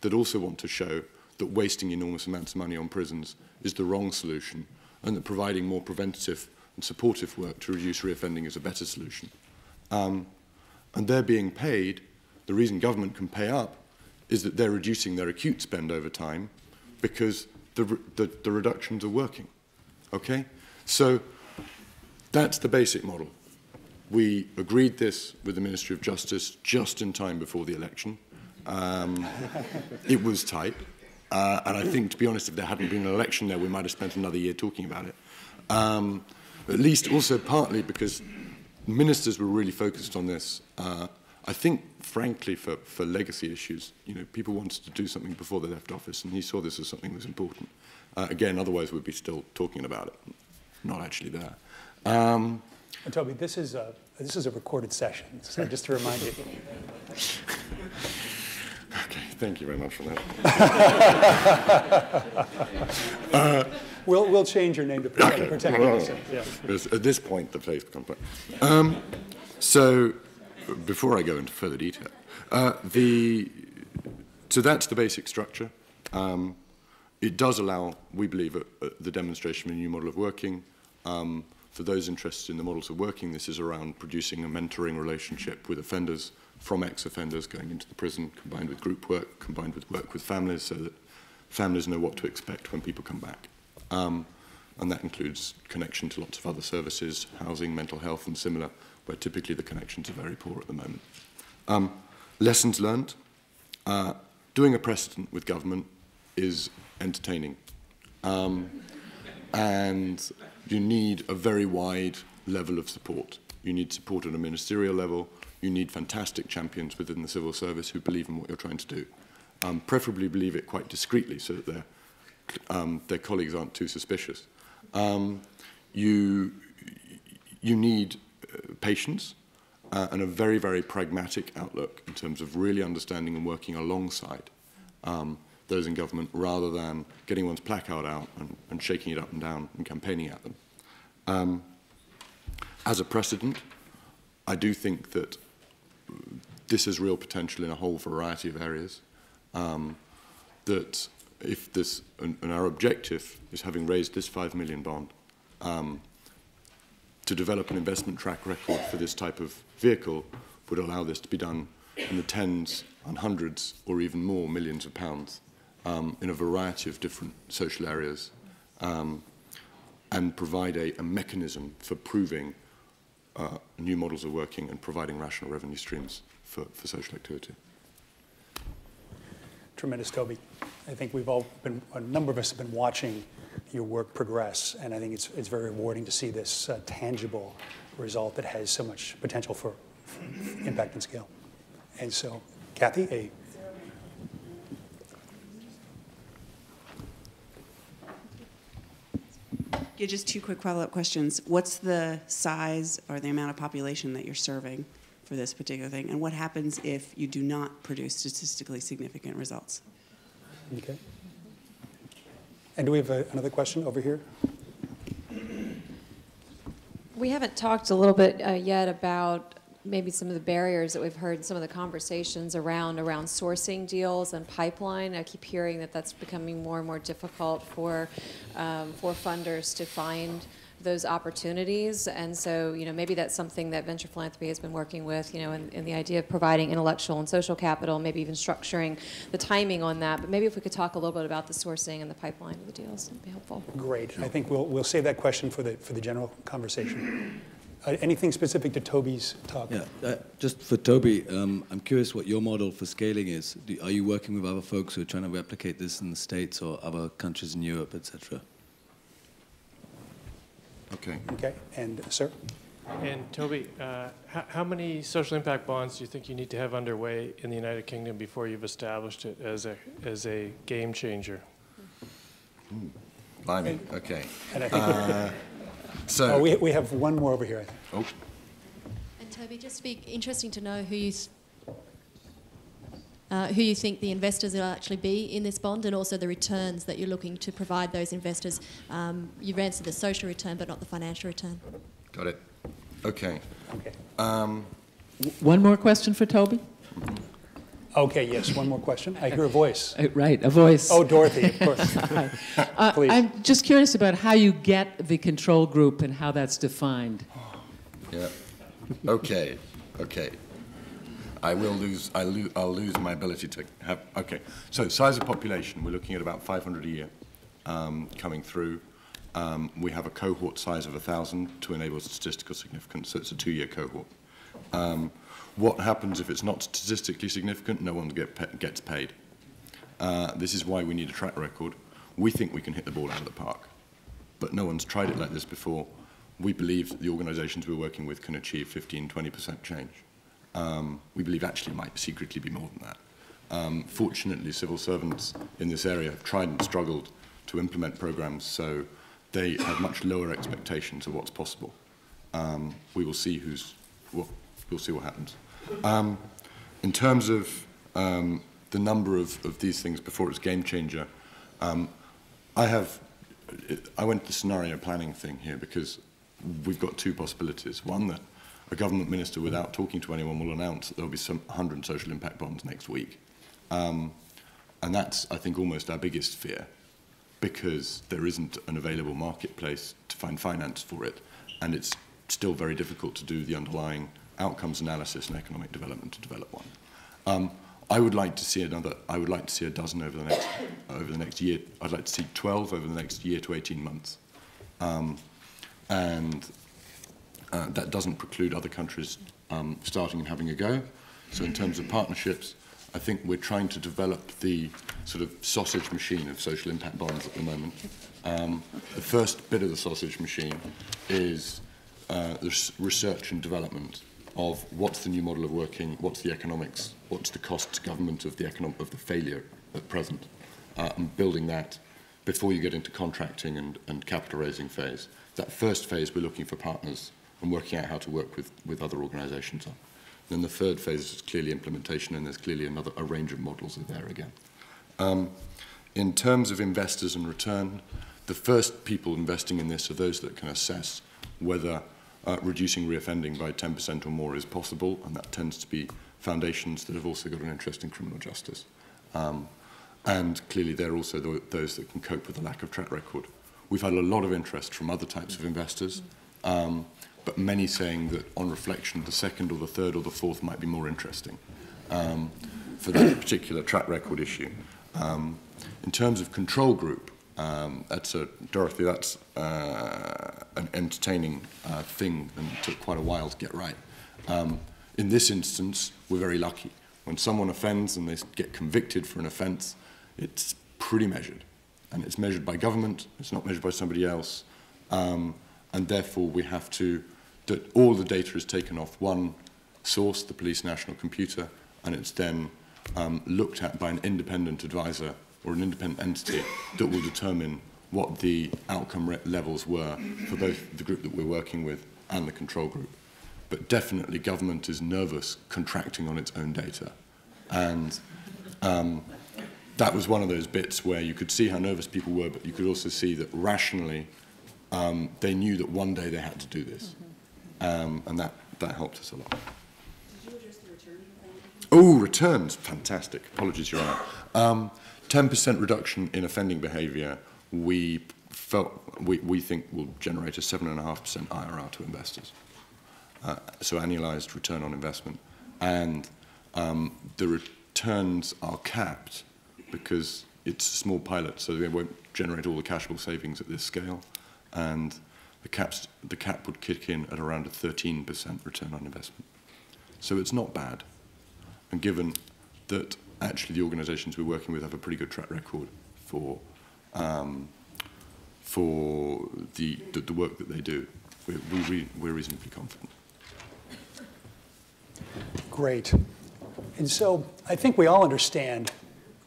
that also want to show that wasting enormous amounts of money on prisons is the wrong solution, and that providing more preventative and supportive work to reduce reoffending is a better solution. And they're being paid, the reason government can pay up is that they're reducing their acute spend over time because the reductions are working. Okay? So that's the basic model. We agreed this with the Ministry of Justice just in time before the election. It was tight. And I think, to be honest, if there hadn't been an election there, we might have spent another year talking about it. At least also partly because ministers were really focused on this. I think, frankly, for legacy issues, you know, people wanted to do something before they left office, and he saw this as something that was important. Again, otherwise we'd be still talking about it, not actually there. And Toby, this is a recorded session, so just to remind you. Okay, thank you very much for that. We'll change your name to protect yourself. Yeah. At this point, the place becomes so before I go into further detail, so that's the basic structure. It does allow, we believe, the demonstration of a new model of working. For those interested in the models of working, this is around producing a mentoring relationship with offenders from ex-offenders going into the prison, combined with group work, combined with work with families, so that families know what to expect when people come back. And that includes connection to lots of other services, housing, mental health, and similar, where typically the connections are very poor at the moment. Lessons learned. Doing a precedent with government is entertaining. And you need a very wide level of support. You need support at a ministerial level. You need fantastic champions within the civil service who believe in what you're trying to do. Preferably believe it quite discreetly so that their colleagues aren't too suspicious. You need patience and a very, very pragmatic outlook in terms of really understanding and working alongside those in government rather than getting one's placard out and shaking it up and down and campaigning at them. As a precedent, I do think that this has real potential in a whole variety of areas. That if this, and our objective is, having raised this 5 million bond, to develop an investment track record for this type of vehicle would allow this to be done in the tens and hundreds or even more millions of pounds in a variety of different social areas, and provide a mechanism for proving new models are working and providing rational revenue streams for social activity. Tremendous, Toby. I think we've all been, a number of us have been watching your work progress, and I think it's very rewarding to see this tangible result that has so much potential for impact and scale. And so, Kathy, Yeah, just two quick follow-up questions. What's the size or the amount of population that you're serving for this particular thing? And what happens if you do not produce statistically significant results? Okay. And do we have another question over here? We haven't talked a little bit yet about maybe some of the barriers that we've heard in some of the conversations around sourcing deals and pipeline. I keep hearing that that's becoming more and more difficult for funders to find those opportunities. And so, maybe that's something that venture philanthropy has been working with, in the idea of providing intellectual and social capital, maybe even structuring the timing on that. But maybe if we could talk a little bit about the sourcing and the pipeline of the deals, that'd be helpful. Great. I think we'll save that question for the general conversation. Anything specific to Toby's talk? Yeah, just for Toby, I'm curious what your model for scaling is. Are you working with other folks who are trying to replicate this in the States or other countries in Europe, etc.? Okay. Okay, and sir? And Toby, how many social impact bonds do you think you need to have underway in the United Kingdom before you've established it as a game changer? Blimey, okay. And I think so we have one more over here, I think. Oh. And Toby, just be interesting to know who you think the investors will actually be in this bond, and also the returns that you're looking to provide those investors. You've answered the social return, but not the financial return. Got it. Okay. Okay. One more question for Toby? Okay, yes, one more question. I hear a voice. Right, a voice. Oh, Dorothy, of course. Please. I'm just curious about how you get the control group and how that's defined. Yeah. Okay. Okay. I'll lose my ability to have. Okay. So size of population, we're looking at about 500 a year coming through. We have a cohort size of 1,000 to enable statistical significance. So it's a 2-year cohort. What happens if it's not statistically significant? No one gets paid. This is why we need a track record. We think we can hit the ball out of the park, but no one's tried it like this before. We believe that the organizations we're working with can achieve 15–20% change. We believe actually it might secretly be more than that. Fortunately, civil servants in this area have tried and struggled to implement programs, so they have much lower expectations of what's possible. We will see we'll see what happens. In terms of the number of these things before it's game changer, I went the scenario planning thing here because we've got two possibilities. One, that a government minister, without talking to anyone, will announce that there'll be some 100 social impact bonds next week. And that's, I think, almost our biggest fear, because there isn't an available marketplace to find finance for it, and it's still very difficult to do the underlying outcomes analysis and economic development to develop one. I would like to see a dozen over the next year. I'd like to see 12 over the next year to 18 months. That doesn't preclude other countries starting and having a go. So in terms of partnerships, I think we're trying to develop the sort of sausage machine of social impact bonds at the moment. The first bit of the sausage machine is the research and development of what's the new model of working, what's the economics, what's the cost to government of the failure at present, and building that before you get into contracting and capital raising phase. That first phase, we're looking for partners and working out how to work with other organizations on. Then the third phase is clearly implementation, and there's clearly a range of models there again. In terms of investors and return, the first people investing in this are those that can assess whether reducing reoffending by 10% or more is possible, and that tends to be foundations that have also got an interest in criminal justice. And clearly they're also those that can cope with the lack of track record. We've had a lot of interest from other types of investors, but many saying that on reflection, the second or the third or the fourth might be more interesting for that particular track record issue. In terms of control group, Dorothy, that's an entertaining thing and took quite a while to get right. In this instance, we're very lucky. When someone offends and they get convicted for an offence, it's pretty measured. And it's measured by government, it's not measured by somebody else. And therefore, we have to, that all the data is taken off one source, the police national computer, and it's then looked at by an independent advisor or an independent entity that will determine what the outcome levels were for both the group that we're working with and the control group. But definitely government is nervous contracting on its own data. And that was one of those bits where you could see how nervous people were, but you could also see that rationally they knew that one day they had to do this. And that helped us a lot. Did you address the return? Oh, returns, fantastic. Apologies, Your Honour. 10% reduction in offending behaviour, we think will generate a 7.5% IRR to investors. So annualised return on investment. And the returns are capped because it's a small pilot, so they won't generate all the cashable savings at this scale. And the cap would kick in at around a 13% return on investment. So it's not bad. And given that actually the organisations we're working with have a pretty good track record for the work that they do, we're reasonably confident. Great. And so I think we all understand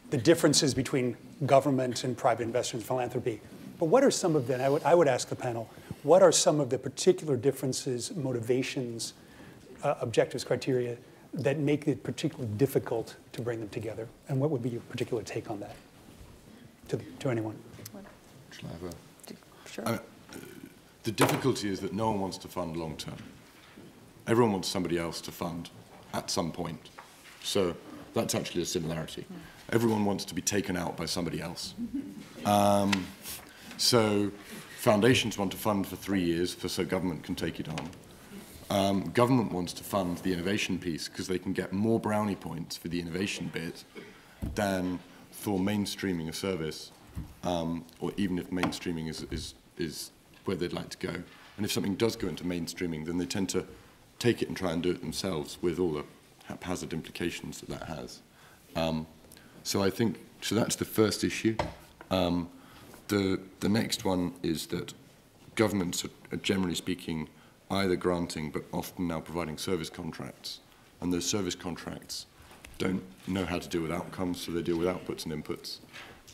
the differences between government and private investors in philanthropy. But what are some of them, I would ask the panel, what are some of the particular differences, motivations, objectives, criteria that make it particularly difficult to bring them together? And what would be your particular take on that to anyone? Shall I have a... Sure. The difficulty is that no one wants to fund long term. Everyone wants somebody else to fund at some point. So that's actually a similarity. Everyone wants to be taken out by somebody else. So foundations want to fund for 3 years so government can take it on. Government wants to fund the innovation piece because they can get more brownie points for the innovation bit than for mainstreaming a service, or even if mainstreaming is where they'd like to go. And if something does go into mainstreaming, then they tend to take it and try and do it themselves with all the haphazard implications that has. So I think, so that's the first issue. The next one is that governments are generally speaking either granting but often now providing service contracts, and those service contracts don't know how to deal with outcomes, so they deal with outputs and inputs.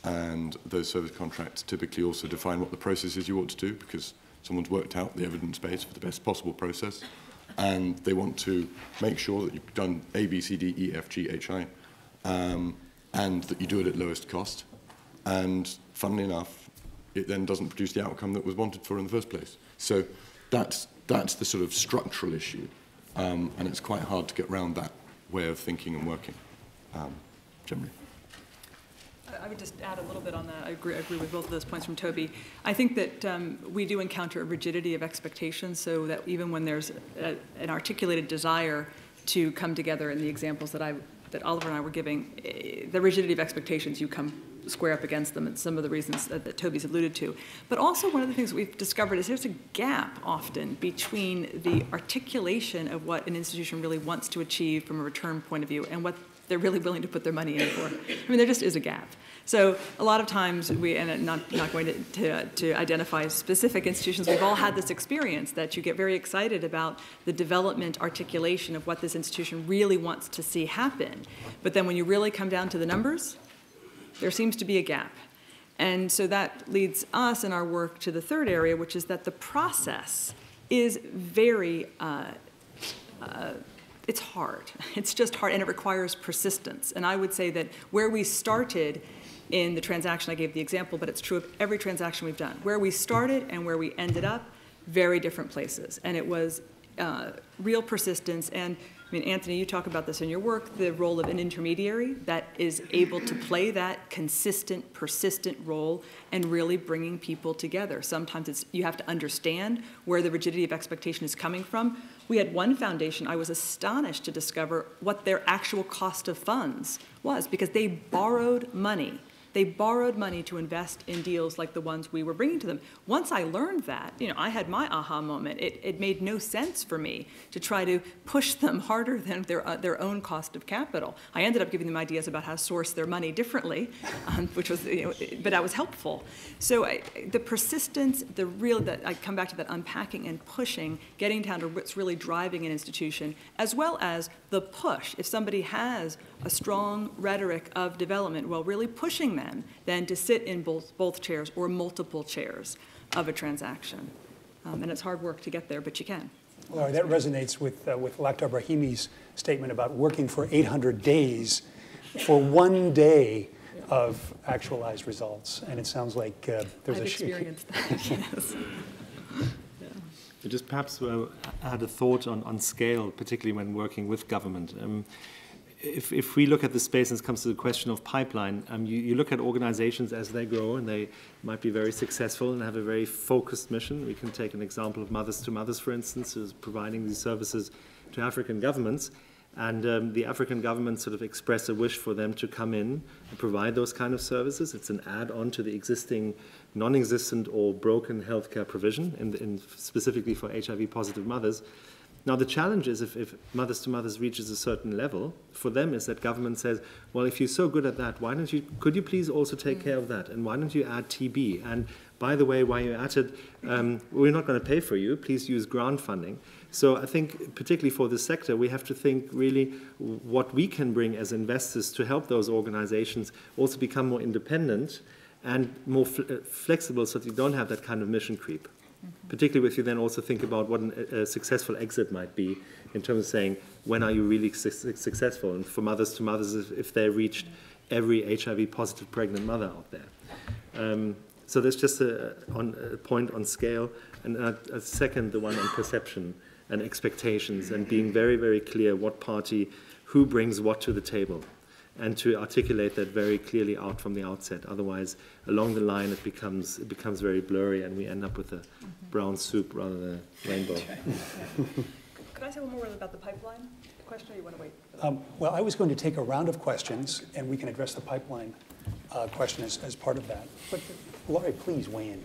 And those service contracts typically also define what the process is you ought to do, because someone's worked out the evidence base for the best possible process, and they want to make sure that you've done A, B, C, D, E, F, G, H, I, and that you do it at lowest cost. And funnily enough, it then doesn't produce the outcome that was wanted for in the first place. So that's the sort of structural issue, and it's quite hard to get around that way of thinking and working, generally. I would just add a little bit on that. I agree with both of those points from Toby. I think that we do encounter a rigidity of expectations, so that even when there's an articulated desire to come together in the examples that Oliver and I were giving, the rigidity of expectations, you come square up against them, and some of the reasons that Toby's alluded to. But also one of the things we've discovered is there's a gap often between the articulation of what an institution really wants to achieve from a return point of view and what they're really willing to put their money in for. I mean, there just is a gap. So a lot of times and I'm not going to identify specific institutions, we've all had this experience that you get very excited about the development articulation of what this institution really wants to see happen. But then when you really come down to the numbers, there seems to be a gap. And so that leads us in our work to the third area, which is that the process is very, it's hard. It's just hard, and it requires persistence. And I would say that where we started in the transaction I gave the example, but it's true of every transaction we've done. Where we started and where we ended up, very different places. And it was real persistence. And I mean, Anthony, you talk about this in your work, the role of an intermediary that is able to play that consistent, persistent role and really bringing people together. Sometimes you have to understand where the rigidity of expectation is coming from. We had one foundation, I was astonished to discover what their actual cost of funds was, because they borrowed money. They borrowed money to invest in deals like the ones we were bringing to them. Once I learned that, I had my aha moment. It made no sense for me to try to push them harder than their own cost of capital. I ended up giving them ideas about how to source their money differently, which was, but that was helpful. So the persistence, I come back to that unpacking and pushing, getting down to what's really driving an institution, as well as the push. If somebody has a strong rhetoric of development, well, really pushing them then to sit in both chairs or multiple chairs of a transaction. And it's hard work to get there, but you can. Laurie, that resonates with Lakhdar Brahimi's statement about working for 800 days for one day of actualized results. And it sounds like there's I've experienced that, yes. Just perhaps add a thought on scale, particularly when working with government. If we look at the space and it comes to the question of pipeline, you look at organizations as they grow, and they might be very successful and have a very focused mission. We can take an example of Mothers to Mothers, for instance, who's providing these services to African governments. And the African governments sort of express a wish for them to come in and provide those kind of services. It's an add-on to the existing non-existent or broken healthcare provision, specifically for HIV-positive mothers. Now, the challenge is if Mothers to Mothers reaches a certain level, for them is that government says, well, if you're so good at that, could you please also take care of that? And why don't you add TB? And by the way, while you're at it, we're not going to pay for you. Please use grant funding. So I think, particularly for this sector, we have to think really what we can bring as investors to help those organizations also become more independent and more flexible, so that you don't have that kind of mission creep. Particularly if you then also think about what a successful exit might be in terms of saying, when are you really successful? And for Mothers to Mothers, if they reached every HIV-positive pregnant mother out there. So there's just a point on scale, and a second, the one on perception and expectations, and being very, very clear what party, who brings what to the table, and to articulate that very clearly out from the outset. Otherwise, along the line, it becomes very blurry, and we end up with a brown soup rather than a rainbow. Could I say one more word about the pipeline question, or you want to wait? Well, I was going to take a round of questions, and we can address the pipeline question as part of that. But Laurie, please weigh in.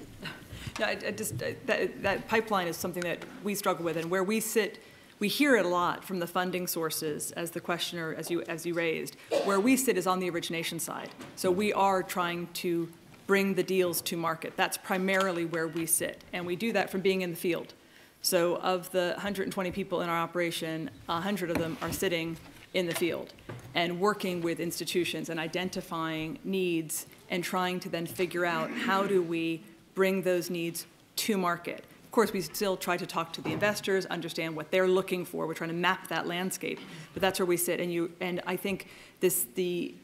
No, that pipeline is something that we struggle with, and where we sit, we hear it a lot from the funding sources, as the questioner, as you raised. Where we sit is on the origination side. So we are trying to bring the deals to market. That's primarily where we sit, and we do that from being in the field. So of the 120 people in our operation, 100 of them are sitting in the field and working with institutions and identifying needs and trying to then figure out how do we bring those needs to market. Of course, we still try to talk to the investors, understand what they're looking for. We're trying to map that landscape, but that's where we sit. And I think the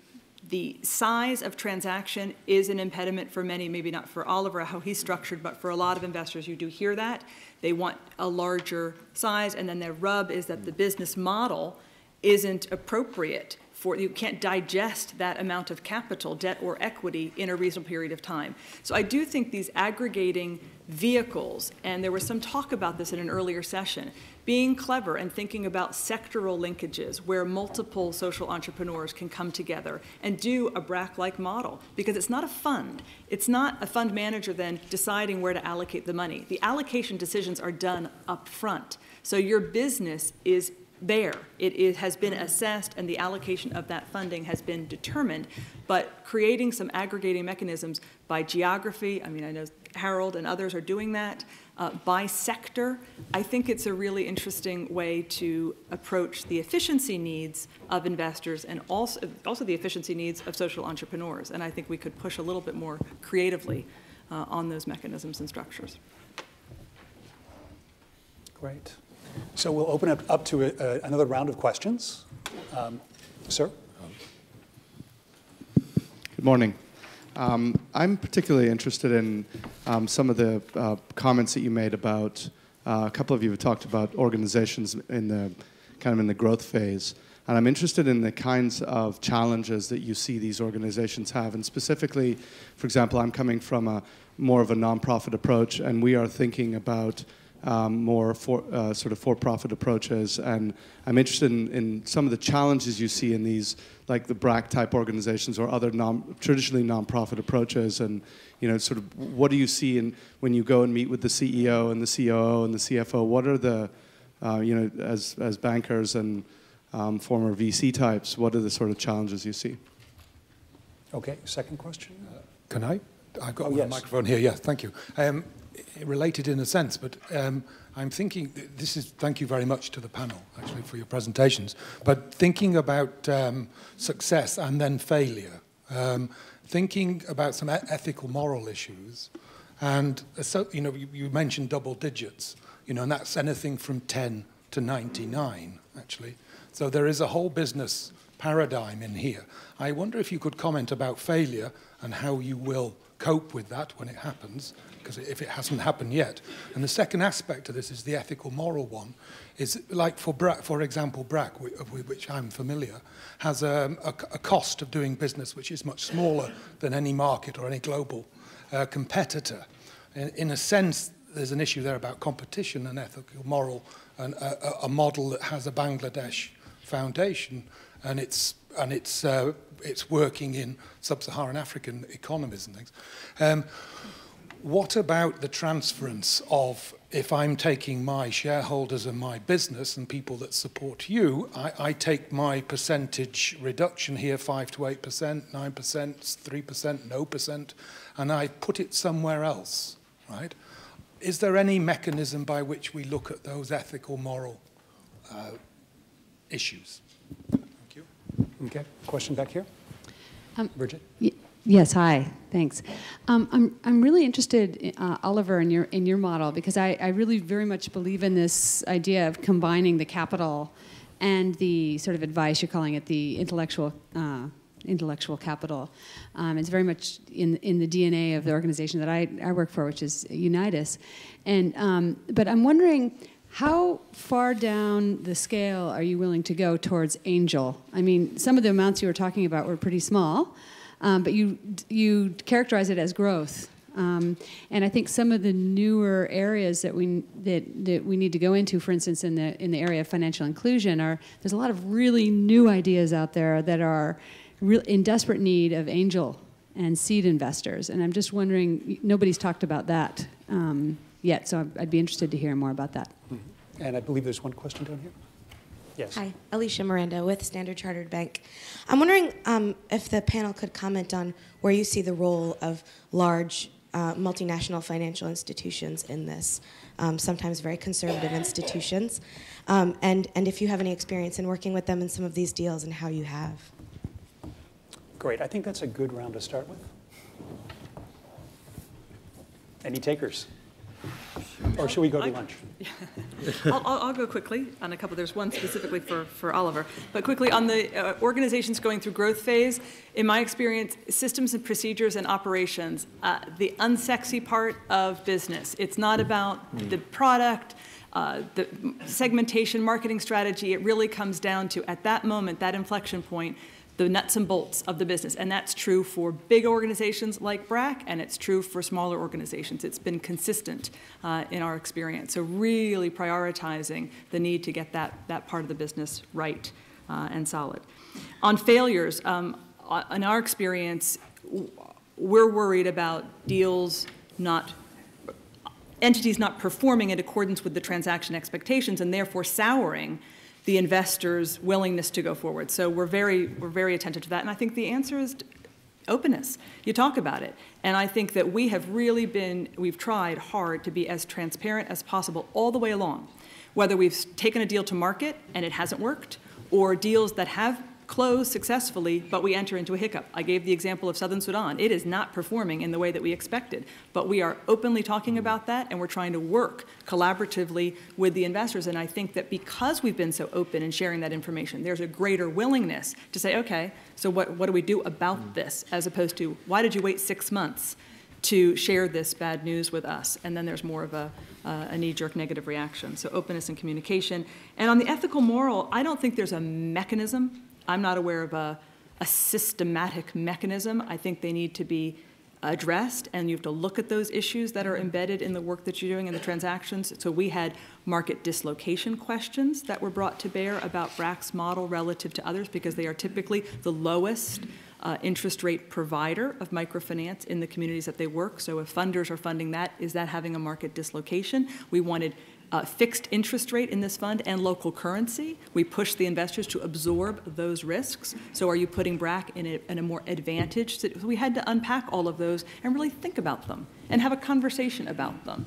size of transaction is an impediment for many, maybe not for Oliver, how he's structured, but for a lot of investors, you do hear that. They want a larger size, and then their rub is that the business model isn't appropriate for, you can't digest that amount of capital, debt or equity, in a reasonable period of time. So I do think these aggregating vehicles, and there was some talk about this in an earlier session, being clever and thinking about sectoral linkages where multiple social entrepreneurs can come together and do a BRAC-like model, because it's not a fund. It's not a fund manager then deciding where to allocate the money. The allocation decisions are done up front. So your business is there. It has been assessed, and the allocation of that funding has been determined, but creating some aggregating mechanisms by geography, I mean, I know Harold and others are doing that, by sector, I think it's a really interesting way to approach the efficiency needs of investors and also the efficiency needs of social entrepreneurs, and I think we could push a little bit more creatively on those mechanisms and structures. Great. So we'll open up to another round of questions. Sir? Good morning. I'm particularly interested in some of the comments that you made about, a couple of you have talked about organizations in the kind of in the growth phase. And I'm interested in the kinds of challenges that you see these organizations have. And specifically, for example, I'm coming from more of a nonprofit approach, and we are thinking about more sort of for-profit approaches. And I'm interested in some of the challenges you see in these, like the BRAC type organizations or other traditionally nonprofit approaches. And sort of what do you see when you go and meet with the CEO and the COO and the CFO? What are the, as bankers and former VC types, what are the sort of challenges you see? Okay, second question. Can I? I've got a microphone here. Yeah, thank you. Related in a sense, but I'm thinking, thank you very much to the panel, actually, for your presentations, but thinking about success and then failure, thinking about some ethical, moral issues, and so, you mentioned double digits, and that's anything from 10 to 99, actually. So there is a whole business paradigm in here. I wonder if you could comment about failure and how you will cope with that when it happens, because if it hasn't happened yet. And the second aspect of this is the ethical, moral one. Is like for example, BRAC, with which I'm familiar, has a cost of doing business which is much smaller than any market or any global competitor. In a sense, there's an issue there about competition and ethical, moral, and a model that has a Bangladesh foundation, and it's working in sub-Saharan African economies and things. What about the transference of, if I'm taking my shareholders and my business and people that support you, I take my percentage reduction here, 5 to 8%, 9%, 3%, no percent, and I put it somewhere else, right? Is there any mechanism by which we look at those ethical, moral issues? Thank you. Okay, question back here. Bridget? Yes, hi, thanks. I'm really interested, Oliver, in your model, because I really very much believe in this idea of combining the capital and the sort of advice, you're calling it the intellectual capital. It's very much in the DNA of the organization that I work for, which is Unitas. But I'm wondering, how far down the scale are you willing to go towards angel? I mean, some of the amounts you were talking about were pretty small, but you characterize it as growth. And I think some of the newer areas that we need to go into, for instance, in the area of financial inclusion, there's a lot of really new ideas out there that are in desperate need of angel and seed investors. And I'm just wondering, nobody's talked about that yet, so I'd be interested to hear more about that. Mm-hmm. And I believe there's one question down here. Yes. Hi, Alicia Miranda with Standard Chartered Bank. I'm wondering if the panel could comment on where you see the role of large multinational financial institutions in this, sometimes very conservative institutions, and if you have any experience in working with them in some of these deals and how you have. Great. I think that's a good round to start with. Any takers? Or should we go to lunch? I'll go quickly on a couple. There's one specifically for Oliver. But quickly, on the organizations going through growth phase, in my experience, systems and procedures and operations, the unsexy part of business. It's not about the product, the segmentation, marketing strategy. It really comes down to, at that moment, that inflection point, the nuts and bolts of the business. And that's true for big organizations like BRAC, and it's true for smaller organizations. It's been consistent in our experience. So really prioritizing the need to get that part of the business right and solid. On failures, in our experience, we're worried about entities not performing in accordance with the transaction expectations and therefore souring the investor's willingness to go forward. So we're very attentive to that. And I think the answer is openness. You talk about it. And I think that we've tried hard to be as transparent as possible all the way along. Whether we've taken a deal to market and it hasn't worked, or deals that have close successfully, but we enter into a hiccup. I gave the example of Southern Sudan. It is not performing in the way that we expected, but we are openly talking about that, and we're trying to work collaboratively with the investors. And I think that because we've been so open in sharing that information, there's a greater willingness to say, okay, so what do we do about this, as opposed to, why did you wait 6 months to share this bad news with us? And then there's more of a knee-jerk negative reaction. So openness and communication. And on the ethical moral, I don't think there's a mechanism. I'm not aware of a systematic mechanism. I think they need to be addressed, and you have to look at those issues that are embedded in the work that you're doing in the transactions. So we had market dislocation questions that were brought to bear about BRAC's model relative to others, because they are typically the lowest interest rate provider of microfinance in the communities that they work. So if funders are funding that, is that having a market dislocation? We wanted fixed interest rate in this fund and local currency. We pushed the investors to absorb those risks. So are you putting BRAC in a more advantaged situation? We had to unpack all of those and really think about them and have a conversation about them.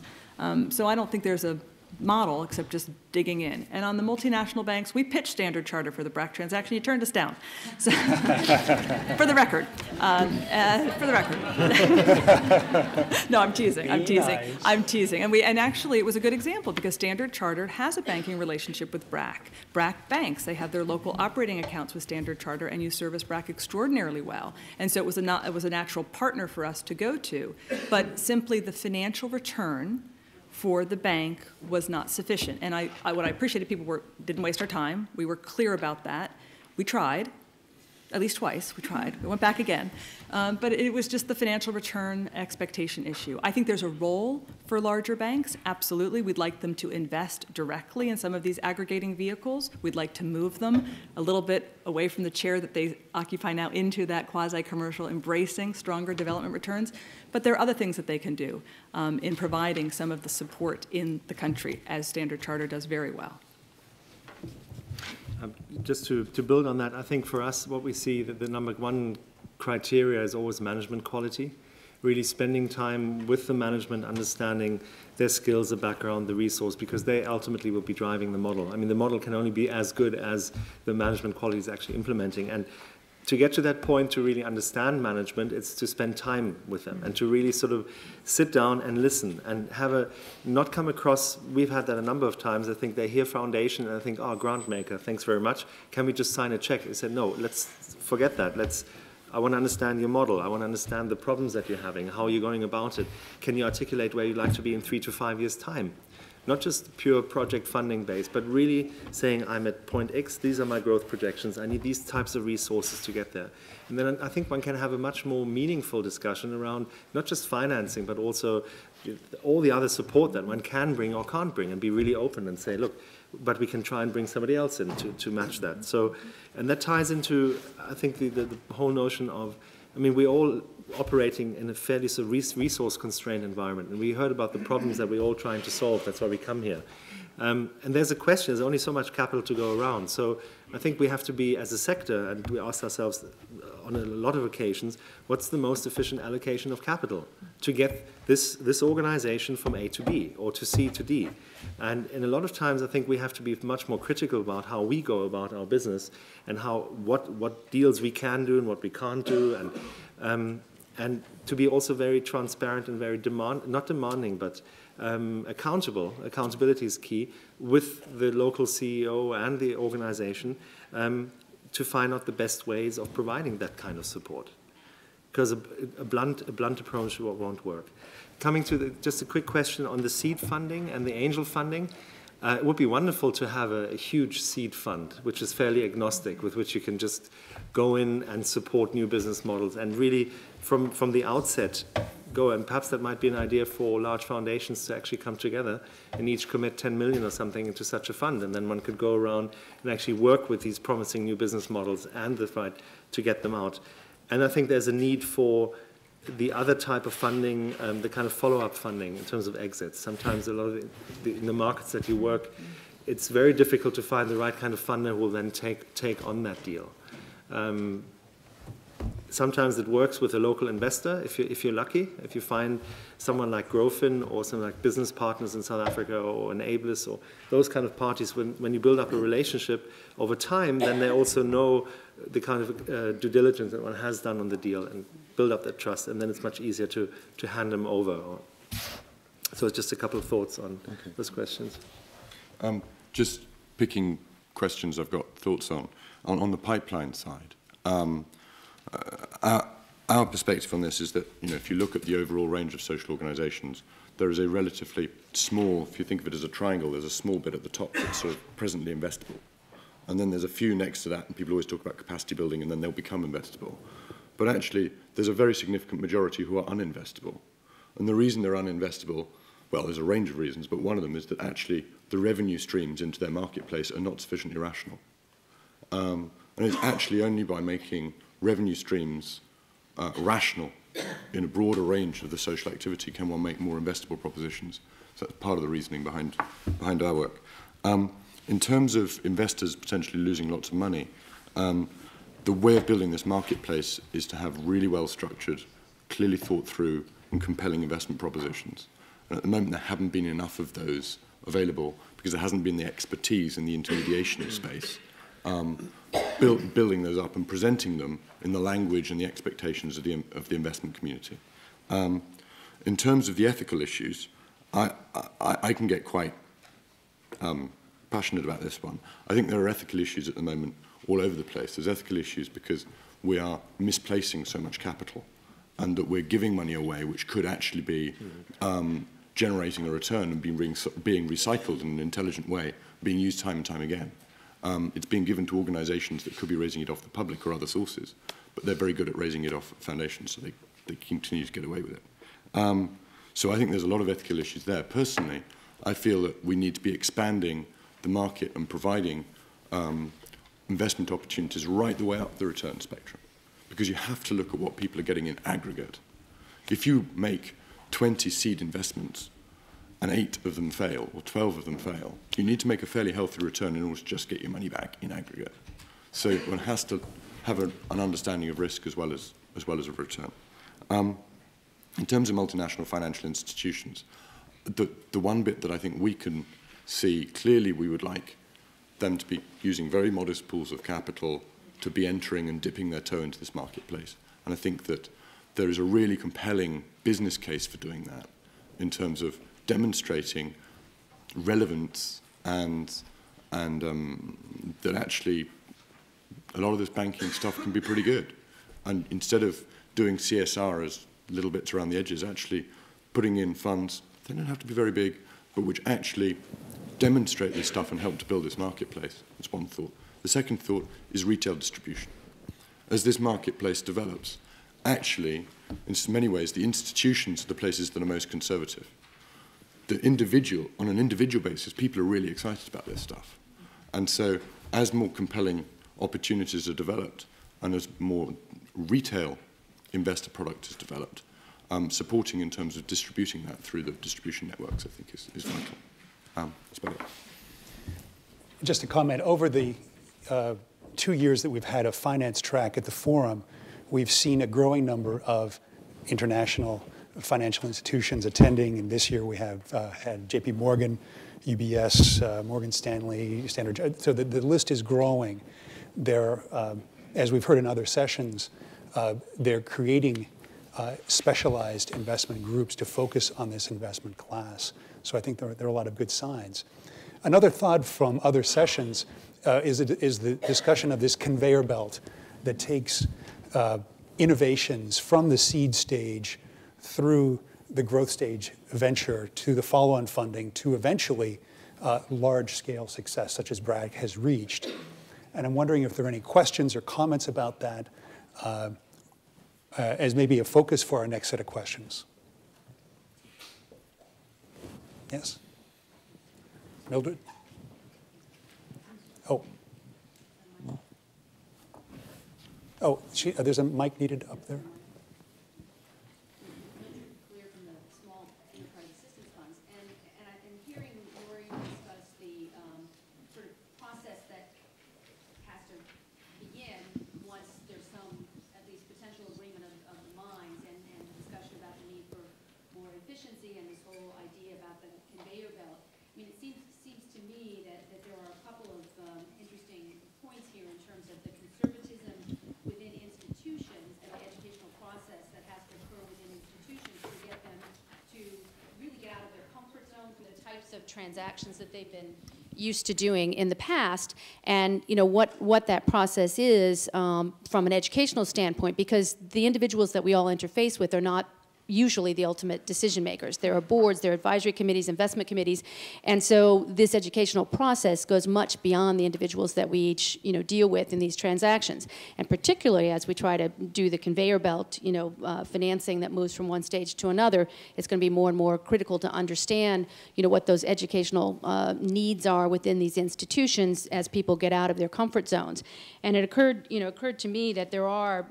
So I don't think there's a model except just digging in. And on the multinational banks, we pitched Standard Chartered for the BRAC transaction. You turned us down. So, for the record. For the record. No, I'm teasing. I'm teasing. Nice. I'm teasing. And actually, it was a good example because Standard Chartered has a banking relationship with BRAC. BRAC banks, they have their local operating accounts with Standard Chartered, and you service BRAC extraordinarily well. And so it was a natural partner for us to go to. But simply the financial return for the bank was not sufficient. And what I appreciated, people didn't waste our time. We were clear about that. We tried, at least twice. We tried. We went back again. But it was just the financial return expectation issue. I think there's a role for larger banks. Absolutely. We'd like them to invest directly in some of these aggregating vehicles. We'd like to move them a little bit away from the chair that they occupy now into that quasi-commercial, embracing stronger development returns. But there are other things that they can do in providing some of the support in the country, as Standard Chartered does very well. Just to build on that, I think for us, what we see that the number one criteria is always management quality. Really spending time with the management, understanding their skills, the background, the resource, because they ultimately will be driving the model. I mean, the model can only be as good as the management quality is actually implementing. And to get to that point, to really understand management, it's to spend time with them and to really sort of sit down and listen and not come across, we've had that a number of times, I think they hear foundation and I think, oh, grant maker, thanks very much. Can we just sign a check? I said, no, let's forget that. I want to understand your model. I want to understand the problems that you're having, how you're going about it. Can you articulate where you'd like to be in 3 to 5 years' time? Not just pure project funding based, but really saying, I'm at point X, these are my growth projections, I need these types of resources to get there. And then I think one can have a much more meaningful discussion around not just financing, but also all the other support that one can bring or can't bring, and be really open and say, look, but we can try and bring somebody else in to match that. So, and that ties into, I think, the whole notion of, I mean, we're all operating in a fairly sort of resource-constrained environment, and we heard about the problems that we're all trying to solve. That's why we come here. And there's a question, there's only so much capital to go around. So I think we have to be, as a sector, and we ask ourselves on a lot of occasions, what's the most efficient allocation of capital to get this organization from A to B or to C to D? And in a lot of times, I think we have to be much more critical about how we go about our business and what deals we can do and what we can't do, and to be also very transparent and very not demanding, but accountable. Accountability is key with the local CEO and the organization to find out the best ways of providing that kind of support. Because a blunt approach won't work. Coming to just a quick question on the seed funding and the angel funding. It would be wonderful to have a huge seed fund, which is fairly agnostic, with which you can just go in and support new business models and really, from the outset, go. And perhaps that might be an idea for large foundations to actually come together and each commit 10 million or something into such a fund. And then one could go around and actually work with these promising new business models and the fight to get them out. And I think there's a need for the other type of funding, the kind of follow-up funding in terms of exits. Sometimes a lot of in the markets that you work, it's very difficult to find the right kind of funder who will then take on that deal. sometimes it works with a local investor if you're lucky. If you find someone like Grofin or something like Business Partners in South Africa or Enablers or those kind of parties, when you build up a relationship over time, then they also know the kind of due diligence that one has done on the deal and build up that trust, and then it's much easier to hand them over. So it's just a couple of thoughts on those questions. Just picking questions I've got thoughts on the pipeline side. Our perspective on this is that, if you look at the overall range of social organisations, there is a relatively small, if you think of it as a triangle, there's a small bit at the top that's sort of presently investable. And then there's a few next to that, and people always talk about capacity building, and then they'll become investable. But actually, there's a very significant majority who are uninvestable. And the reason they're uninvestable, well, there's a range of reasons, but one of them is that actually the revenue streams into their marketplace are not sufficiently rational. And it's actually only by making revenue streams rational in a broader range of the social activity can one make more investable propositions. So that's part of the reasoning behind our work. In terms of investors potentially losing lots of money, the way of building this marketplace is to have really well-structured, clearly thought through and compelling investment propositions. And at the moment, there haven't been enough of those available because there hasn't been the expertise in the intermediation space. Building those up and presenting them in the language and the expectations of the investment community. In terms of the ethical issues, I can get quite passionate about this one. I think there are ethical issues at the moment all over the place. There's ethical issues because we are misplacing so much capital and that we're giving money away which could actually be generating a return and being recycled in an intelligent way, being used time and time again. It's being given to organisations that could be raising it off the public or other sources, but they're very good at raising it off foundations, so they continue to get away with it. So I think there's a lot of ethical issues there. Personally, I feel that we need to be expanding the market and providing investment opportunities right the way up the return spectrum, because you have to look at what people are getting in aggregate. If you make 20 seed investments and 8 of them fail or 12 of them fail, you need to make a fairly healthy return in order to just get your money back in aggregate. So one has to have an understanding of risk as well as of return. In terms of multinational financial institutions, the one bit that I think we can see clearly, we would like them to be using very modest pools of capital to be entering and dipping their toe into this marketplace. And I think that there is a really compelling business case for doing that in terms of demonstrating relevance and that actually a lot of this banking stuff can be pretty good. And instead of doing CSR as little bits around the edges, actually putting in funds, they don't have to be very big, but which actually demonstrate this stuff and help to build this marketplace. That's one thought. The second thought is retail distribution. As this marketplace develops, actually, in many ways, the institutions are the places that are most conservative. On an individual basis, people are really excited about this stuff. And so, as more compelling opportunities are developed, and as more retail investor product is developed, supporting in terms of distributing that through the distribution networks, I think, is vital. That's about it. Just a comment. Over the 2 years that we've had a finance track at the forum, we've seen a growing number of international financial institutions attending, and this year we have had JP Morgan, UBS, Morgan Stanley, Standard. So the list is growing. They're, as we've heard in other sessions, they're creating specialized investment groups to focus on this investment class. So I think there are a lot of good signs. Another thought from other sessions is the discussion of this conveyor belt that takes innovations from the seed stage through the growth stage venture to the follow-on funding to eventually large-scale success, such as Bragg has reached. And I'm wondering if there are any questions or comments about that as maybe a focus for our next set of questions. Yes? Mildred? Oh. Oh, there's a mic needed up there. Potential transactions that they've been used to doing in the past, and what that process is from an educational standpoint, because the individuals that we all interface with are not usually the ultimate decision makers. There are boards, there are advisory committees, investment committees, and so this educational process goes much beyond the individuals that we each deal with in these transactions. And particularly as we try to do the conveyor belt financing that moves from one stage to another, it's going to be more and more critical to understand what those educational needs are within these institutions as people get out of their comfort zones. And it occurred to me that there are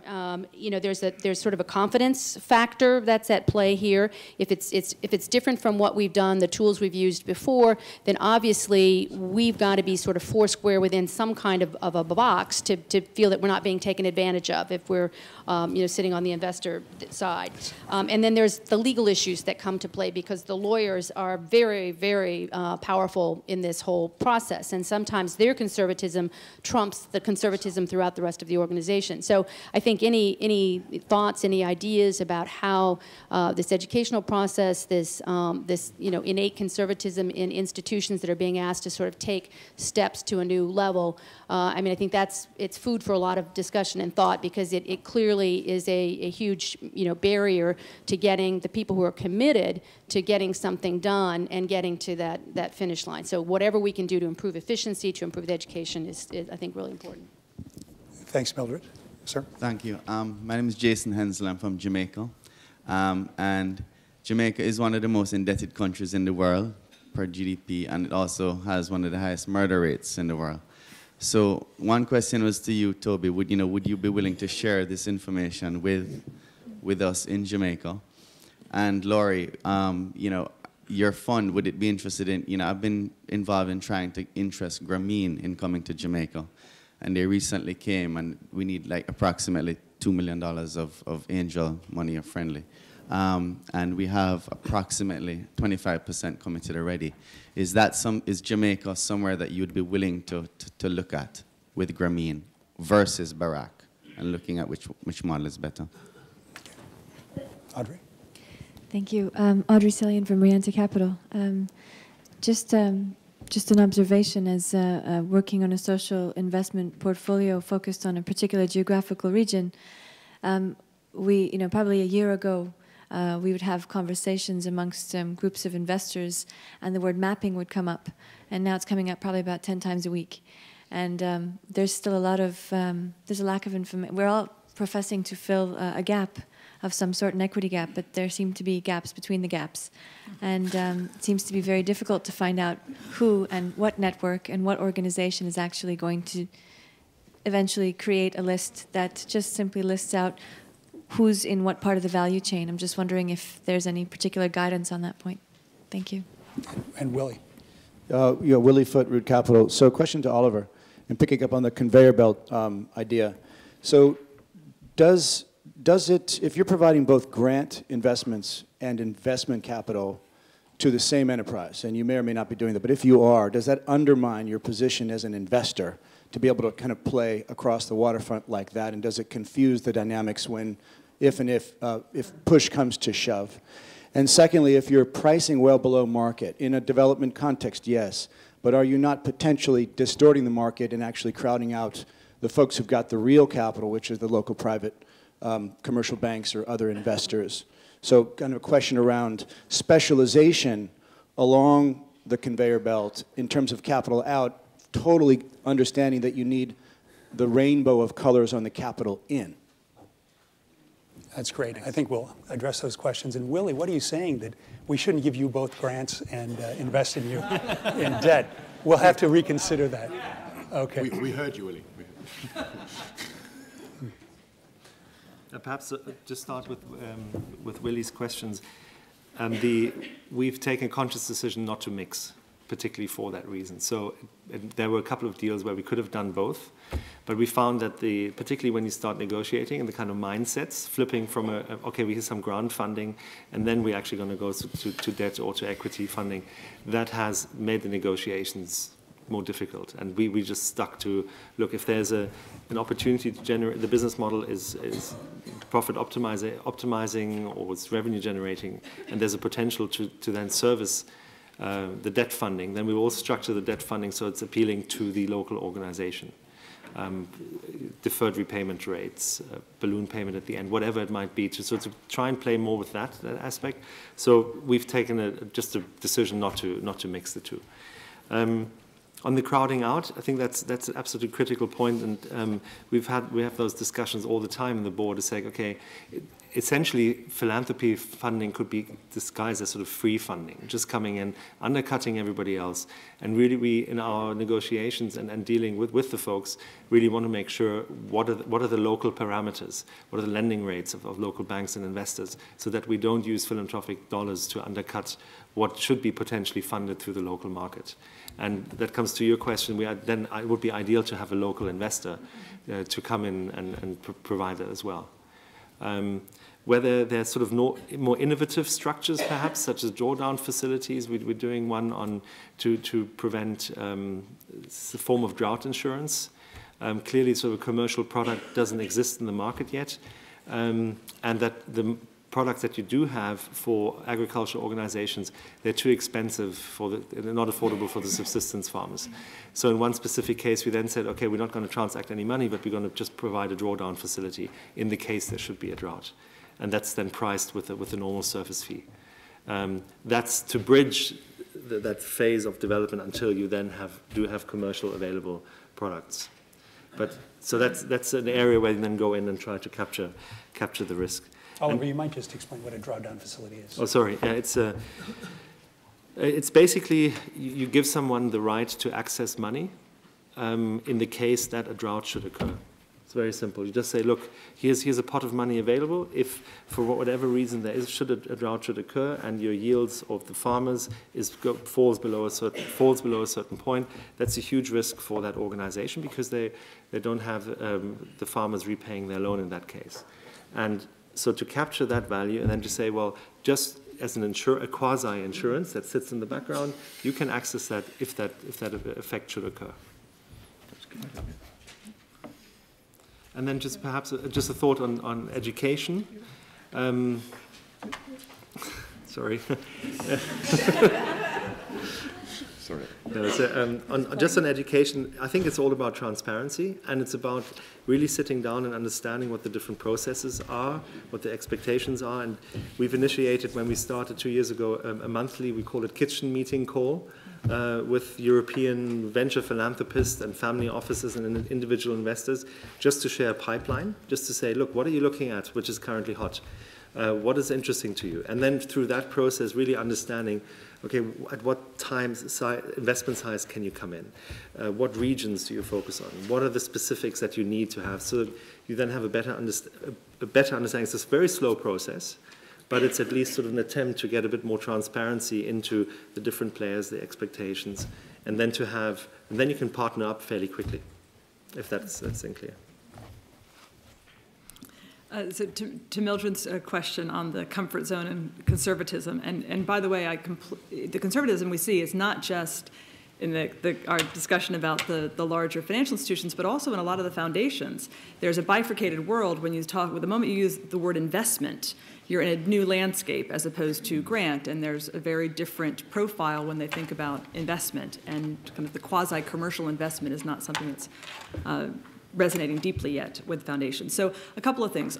there's sort of a confidence factor that's at play here. If it's different from what we've done, the tools we've used before, then obviously we've got to be sort of foursquare within some kind of a box to feel that we're not being taken advantage of if we're sitting on the investor side. And then there's the legal issues that come to play, because the lawyers are very, very powerful in this whole process, and sometimes their conservatism trumps the conservatism throughout the rest of the organization. So I think any thoughts, any ideas about how this educational process, this innate conservatism in institutions that are being asked to sort of take steps to a new level, I think it's food for a lot of discussion and thought, because it clearly is a huge barrier to getting the people who are committed to getting something done and getting to that finish line. So whatever we can do to improve efficiency, to improve the education is I think, really important. Thanks, Mildred. Sir? Thank you. My name is Jason Hensel. I'm from Jamaica. And Jamaica is one of the most indebted countries in the world per GDP, and it also has one of the highest murder rates in the world. So one question was to you, Toby. Would you be willing to share this information with us in Jamaica? And Laurie, your fund, would it be interested in, I've been involved in trying to interest Grameen in coming to Jamaica, and they recently came, and we need like approximately $2 million of angel money or friendly. And we have approximately 25% committed already. Is Jamaica somewhere that you'd be willing to look at with Grameen versus Barack, and looking at which model is better? Audrey? Thank you. Audrey Cillian from Rianta Capital. Just an observation, as working on a social investment portfolio focused on a particular geographical region, we, probably a year ago, we would have conversations amongst groups of investors, and the word mapping would come up, and now it's coming up probably about 10 times a week. And there's still a lot of, there's a lack of information. We're all professing to fill a gap of some sort, an equity gap, but there seem to be gaps between the gaps. And it seems to be very difficult to find out who and what network and what organization is actually going to eventually create a list that just simply lists out who's in what part of the value chain. I'm just wondering if there's any particular guidance on that point. Thank you. And Willie. Willie Foote, Root Capital. So question to Oliver, and picking up on the conveyor belt idea. So does it, if you're providing both grant investments and investment capital to the same enterprise, and you may or may not be doing that, but if you are, does that undermine your position as an investor to be able to kind of play across the waterfront like that? And does it confuse the dynamics when, if push comes to shove? And secondly, if you're pricing well below market, in a development context, yes, but are you not potentially distorting the market and actually crowding out the folks who've got the real capital, which is the local private commercial banks or other investors? So kind of a question around specialization along the conveyor belt in terms of capital out, totally understanding that you need the rainbow of colors on the capital in. That's great. I think we'll address those questions. And Willie, what are you saying, that we shouldn't give you both grants and invest in you in debt? We'll have to reconsider that. Okay. We heard you, Willie. Perhaps just start with Willie's questions. We've taken a conscious decision not to mix, particularly for that reason. So there were a couple of deals where we could have done both, but we found that particularly when you start negotiating and the kind of mindsets, flipping from okay, we have some grant funding, and then we're actually going to go to debt or to equity funding, that has made the negotiations more difficult. And we just stuck to, look, if there's an opportunity to generate, the business model is profit optimizing or it's revenue generating, and there's a potential to then service the debt funding, then we will also structure the debt funding so it's appealing to the local organization. Deferred repayment rates, balloon payment at the end, whatever it might be, to sort of try and play more with that aspect. So we've taken just a decision not to mix the two. On the crowding out, I think that's an absolutely critical point, and we have those discussions all the time in the board to say, okay, essentially philanthropy funding could be disguised as sort of free funding, just coming in, undercutting everybody else, and really we, in our negotiations and dealing with the folks, really want to make sure what are the local parameters, what are the lending rates of local banks and investors, so that we don't use philanthropic dollars to undercut what should be potentially funded through the local market. And that comes to your question, then it would be ideal to have a local investor to come in and provide that as well. Whether there's sort of more innovative structures, perhaps, such as drawdown facilities. We're doing one to prevent it's a form of drought insurance. Clearly, sort of a commercial product doesn't exist in the market yet, and that the products that you do have for agricultural organizations, they're too expensive they're not affordable for the subsistence farmers. So in one specific case, we then said, okay, we're not going to transact any money, but we're going to just provide a drawdown facility in the case there should be a drought. And that's then priced with a normal service fee. That's to bridge that phase of development until you then do have commercial available products. But so that's an area where you then go in and try to capture the risk. Oliver, you might just explain what a drawdown facility is. Oh, sorry. It's basically you give someone the right to access money in the case that a drought should occur. It's very simple. You just say, look, here's a pot of money available. If for whatever reason a drought should occur and your yields of the farmers falls below a certain point, that's a huge risk for that organization because they don't have the farmers repaying their loan in that case. And so to capture that value and then to say, well, just as a quasi-insurance that sits in the background, you can access that if that effect should occur. And then just perhaps just a thought on education. Sorry. Sorry. No, so, just on education, I think it's all about transparency, and it's about really sitting down and understanding what the different processes are, what the expectations are. And we've initiated, when we started 2 years ago, a monthly, we call it kitchen meeting call, with European venture philanthropists and family offices and individual investors, just to share a pipeline, just to say, look, what are you looking at, which is currently hot? What is interesting to you? And then through that process, really understanding, okay, at what investment size can you come in? What regions do you focus on? What are the specifics that you need to have? So you then have a better understanding. It's a very slow process, but it's at least sort of an attempt to get a bit more transparency into the different players, the expectations, and then you can partner up fairly quickly, if that's unclear. So to Mildred's question on the comfort zone and conservatism, and by the way, the conservatism we see is not just in our discussion about the larger financial institutions, but also in a lot of the foundations. There's a bifurcated world when you the moment you use the word investment, you're in a new landscape as opposed to grant, and there's a very different profile when they think about investment, and kind of the quasi-commercial investment is not something that's resonating deeply yet with foundations. So a couple of things.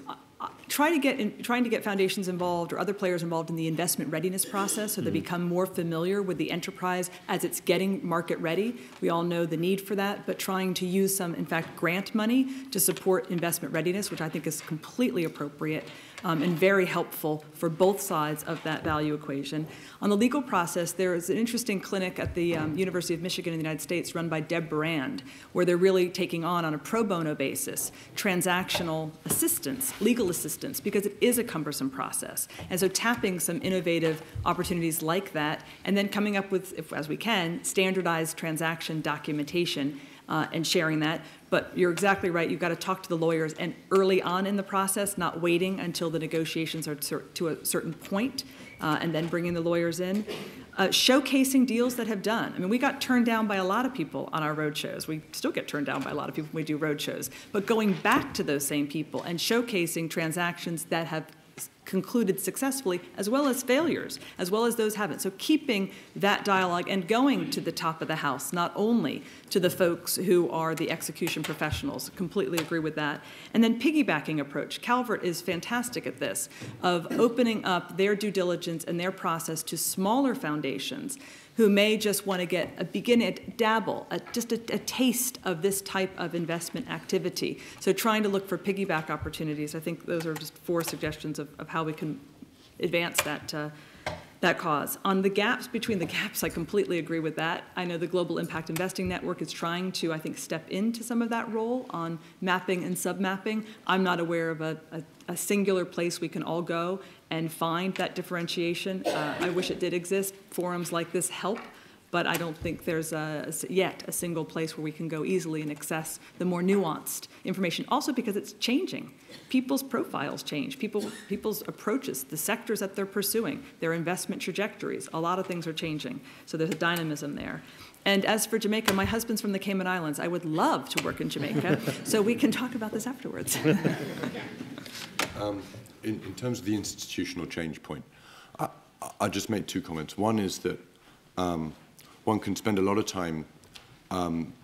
Trying to get foundations involved or other players involved in the investment readiness process so they become more familiar with the enterprise as it's getting market ready. We all know the need for that, but trying to use some, in fact, grant money to support investment readiness, which I think is completely appropriate and very helpful for both sides of that value equation. On the legal process, there is an interesting clinic at the University of Michigan in the United States run by Deb Brand, where they're really taking on a pro bono basis, transactional assistance, legal assistance, because it is a cumbersome process. And so tapping some innovative opportunities like that, and then coming up with, as we can, standardized transaction documentation and sharing that. But you're exactly right. You've got to talk to the lawyers and early on in the process, not waiting until the negotiations are to a certain point, and then bringing the lawyers in. Showcasing deals that have done. I mean, we got turned down by a lot of people on our road shows. We still get turned down by a lot of people when we do road shows. But going back to those same people and showcasing transactions that have concluded successfully, as well as failures, as well as those haven't. So keeping that dialogue and going to the top of the house, not only to the folks who are the execution professionals. Completely agree with that. And then piggybacking approach. Calvert is fantastic at this, of opening up their due diligence and their process to smaller foundations who may just want to begin a dabble, just a taste of this type of investment activity. So trying to look for piggyback opportunities. I think those are just 4 suggestions of how we can advance that cause. On the gaps, between the gaps, I completely agree with that. I know the Global Impact Investing Network is trying to, I think, step into some of that role on mapping and submapping. I'm not aware of a singular place we can all go and find that differentiation. I wish it did exist. Forums like this help, but I don't think there's yet a single place where we can go easily and access the more nuanced information. Also because it's changing. People's profiles change. People's approaches, the sectors that they're pursuing, their investment trajectories, a lot of things are changing. So there's a dynamism there. And as for Jamaica, my husband's from the Cayman Islands. I would love to work in Jamaica, so we can talk about this afterwards. In terms of the institutional change point, I'll just make 2 comments. One is that one can spend a lot of time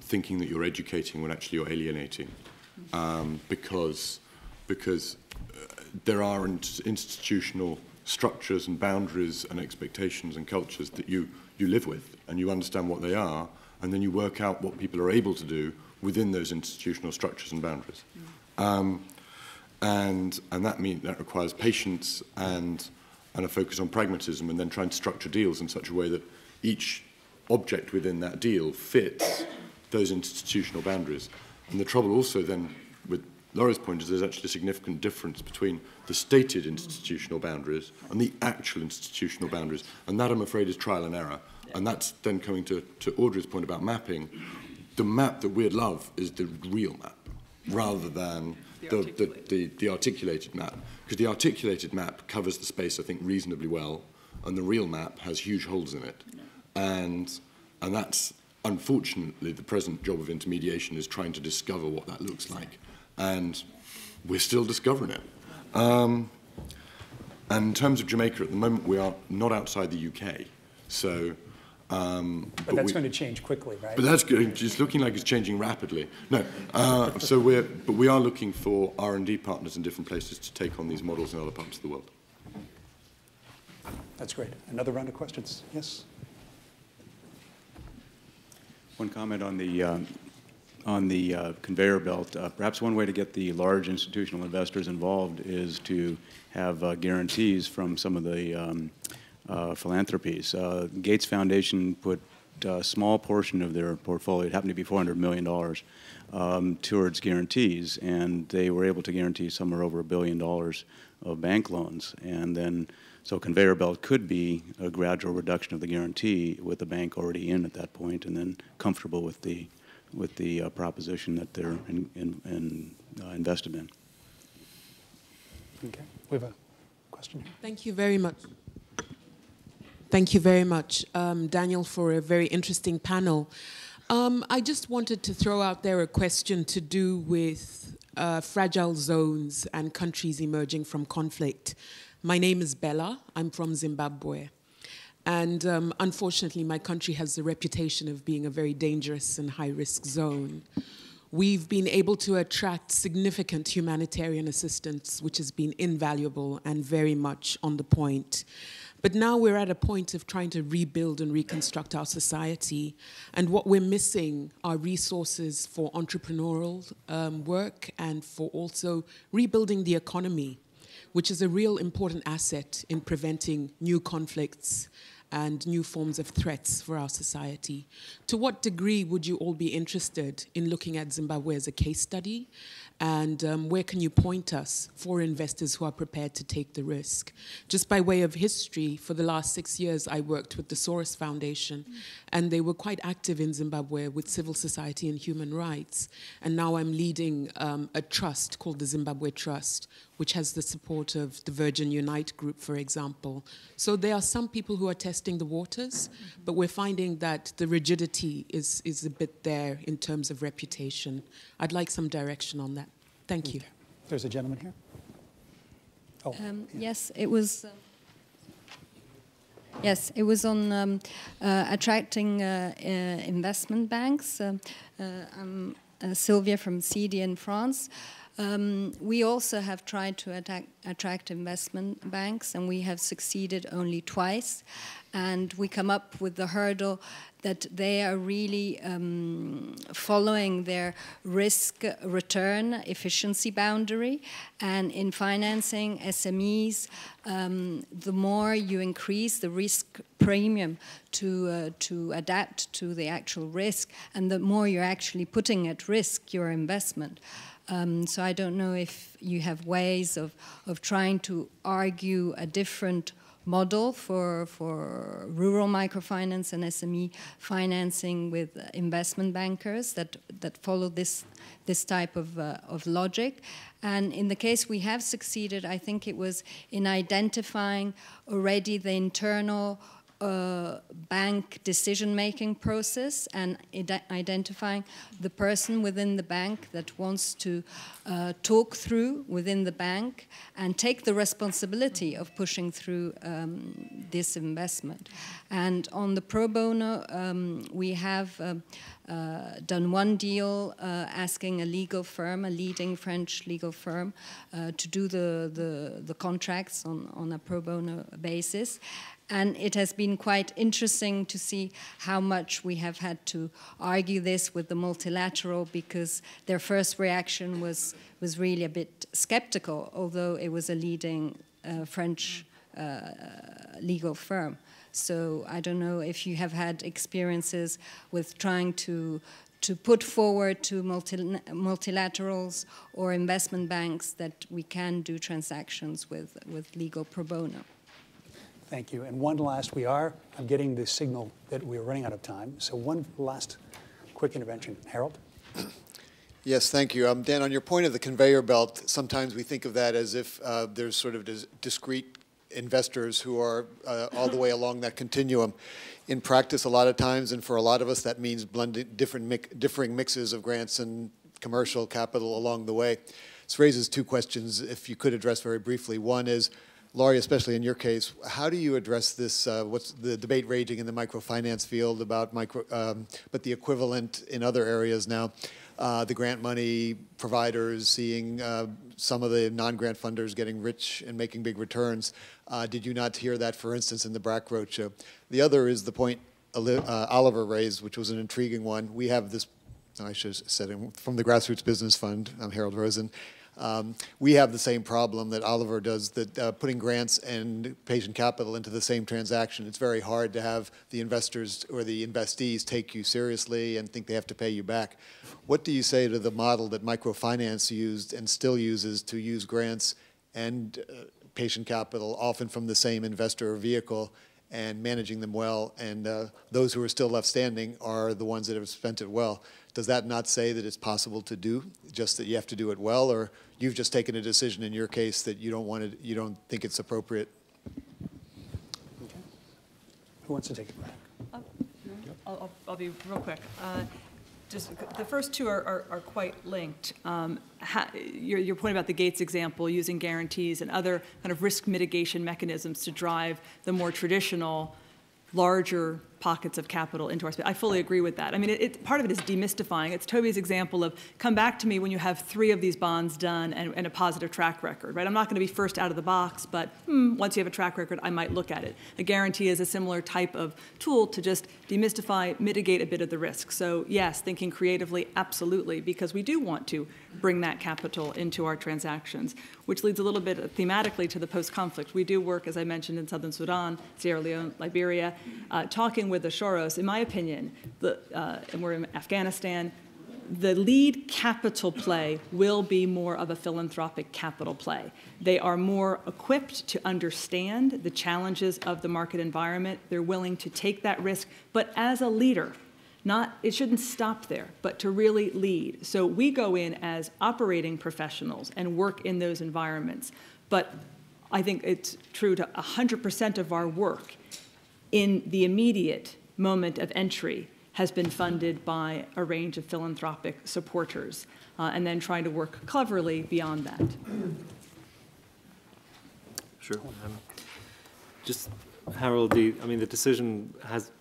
thinking that you're educating when actually you're alienating, because there are institutional structures and boundaries and expectations and cultures that you live with, and you understand what they are, and then you work out what people are able to do within those institutional structures and boundaries. And that requires patience and a focus on pragmatism, and then trying to structure deals in such a way that each object within that deal fits those institutional boundaries. And the trouble also then, with Laura's point, is there's actually a significant difference between the stated institutional boundaries and the actual institutional boundaries. And that, I'm afraid, is trial and error. And that's then coming to Audrey's point about mapping. The map that we'd love is the real map, rather than the articulated map. Because the articulated map covers the space, I think, reasonably well, and the real map has huge holes in it. And that's, unfortunately, the present job of intermediation is trying to discover what that looks like. And we're still discovering it. And in terms of Jamaica, at the moment, we are not outside the UK. So, but that's going to change quickly, right? But that's good. It's looking like it's changing rapidly. No, but we are looking for R&D partners in different places to take on these models in other parts of the world. That's great. Another round of questions. Yes. One comment on the conveyor belt. Perhaps one way to get the large institutional investors involved is to have guarantees from some of the philanthropies. Gates Foundation put a small portion of their portfolio, it happened to be $400 million, towards guarantees, and they were able to guarantee somewhere over $1 billion of bank loans. And then, so conveyor belt could be a gradual reduction of the guarantee with the bank already in at that point, and then comfortable with the proposition that they're invested in. Okay, we have a question here. Thank you very much. Thank you very much, Daniel, for a very interesting panel. I just wanted to throw out there a question to do with fragile zones and countries emerging from conflict. My name is Bella. I'm from Zimbabwe. And unfortunately, my country has the reputation of being a very dangerous and high-risk zone. We've been able to attract significant humanitarian assistance, which has been invaluable and very much on the point. But now we're at a point of trying to rebuild and reconstruct our society. And what we're missing are resources for entrepreneurial work and for also rebuilding the economy, which is a real important asset in preventing new conflicts and new forms of threats for our society. To what degree would you all be interested in looking at Zimbabwe as a case study? And where can you point us for investors who are prepared to take the risk? Just by way of history, for the last 6 years, I worked with the Soros Foundation, and they were quite active in Zimbabwe with civil society and human rights. And now I'm leading a trust called the Zimbabwe Trust, which has the support of the Virgin Unite group, for example. So there are some people who are testing the waters, but we're finding that the rigidity is a bit there in terms of reputation. I'd like some direction on that. Thank you. There's a gentleman here. Yes, it was. Yes, it was on attracting investment banks. I'm Sylvia from CD in France. We also have tried to attract investment banks, and we have succeeded only twice. And we come up with the hurdle that they are really following their risk-return efficiency boundary. And in financing SMEs, the more you increase the risk premium to adapt to the actual risk, and the more you're actually putting at risk your investment. So I don't know if you have ways of trying to argue a different model for rural microfinance and SME financing with investment bankers that follow this type of logic. And in the case we have succeeded, I think it was in identifying already the internal bank decision-making process and identifying the person within the bank that wants to talk through within the bank and take the responsibility of pushing through this investment. And on the pro bono, we have done one deal asking a legal firm, a leading French legal firm, to do the contracts on a pro bono basis. And it has been quite interesting to see how much we have had to argue this with the multilateral, because their first reaction was really a bit skeptical, although it was a leading French legal firm. So I don't know if you have had experiences with trying to put forward to multilaterals or investment banks that we can do transactions with legal pro bono. Thank you. And one last, I'm getting the signal that we're running out of time. So one last quick intervention. Harold? Yes, thank you. Dan, on your point of the conveyor belt, sometimes we think of that as if there's sort of discrete investors who are all the way along that continuum. In practice, a lot of times, and for a lot of us, that means blending differing mixes of grants and commercial capital along the way. This raises two questions, if you could address very briefly. One is, Laurie, especially in your case, how do you address this, what's the debate raging in the microfinance field about but the equivalent in other areas now, the grant money providers seeing some of the non-grant funders getting rich and making big returns. Did you not hear that, for instance, in the BRAC Roadshow? The other is the point Oliver raised, which was an intriguing one. We have this, I should have said it, from the Grassroots Business Fund, I'm Harold Rosen. We have the same problem that Oliver does, that putting grants and patient capital into the same transaction, it's very hard to have the investors or the investees take you seriously and think they have to pay you back. What do you say to the model that microfinance used and still uses to use grants and patient capital, often from the same investor or vehicle, and managing them well, and those who are still left standing are the ones that have spent it well? Does that not say that it's possible to do, just that you have to do it well, or you've just taken a decision in your case that you don't think it's appropriate? Okay. Who wants to take it back? I'll be real quick. Just the first two are quite linked. Your point about the Gates example, using guarantees and other kind of risk mitigation mechanisms to drive the more traditional, larger pockets of capital into our space. I fully agree with that. I mean, part of it is demystifying. It's Toby's example of come back to me when you have 3 of these bonds done and a positive track record, right? I'm not going to be first out of the box, but once you have a track record, I might look at it. A guarantee is a similar type of tool to just demystify, mitigate a bit of the risk. So yes, thinking creatively, absolutely, because we do want to bring that capital into our transactions, which leads a little bit thematically to the post-conflict. We do work, as I mentioned, in Southern Sudan, Sierra Leone, Liberia, talking with the Soros, in my opinion, and we're in Afghanistan, the lead capital play will be more of a philanthropic capital play. They are more equipped to understand the challenges of the market environment. They're willing to take that risk, but as a leader, it shouldn't stop there, but to really lead. So we go in as operating professionals and work in those environments. But I think it's true to 100% of our work in the immediate moment of entry has been funded by a range of philanthropic supporters, and then trying to work cleverly beyond that. Sure. Just, Harold, the decision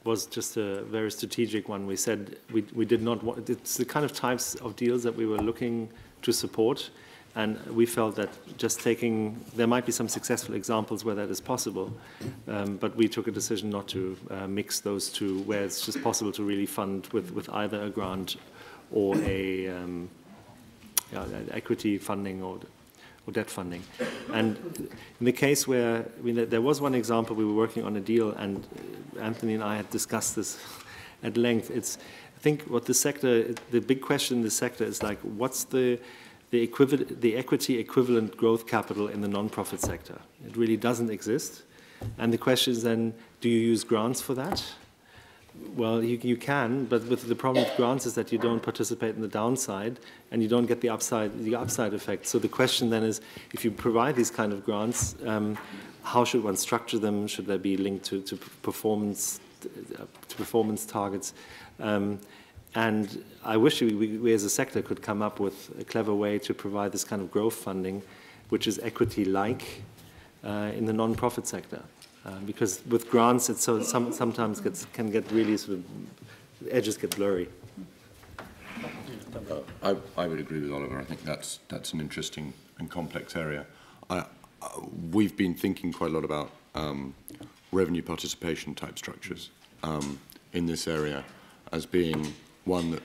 was just a very strategic one. We said we did not want, it's the kind of types of deals that we were looking to support, and we felt that just there might be some successful examples where that is possible, but we took a decision not to mix those two, where it's just possible to really fund with either a grant or a equity funding or debt funding. And in the case where, there was one example, we were working on a deal, and Anthony and I had discussed this at length. I think what the big question in the sector is like, what's the equity equivalent growth capital in the non-profit sector? It really doesn't exist. And the question is then, do you use grants for that? Well, you can, but the problem with grants is that you don't participate in the downside, and you don't get the upside effect. So the question then is, if you provide these kind of grants, how should one structure them? Should they be linked to performance targets? And I wish we as a sector could come up with a clever way to provide this kind of growth funding, which is equity-like in the non-profit sector. Because with grants, it sometimes can get really sort of, the edges get blurry. I would agree with Oliver. I think that's an interesting and complex area. We've been thinking quite a lot about revenue participation type structures in this area as being one that,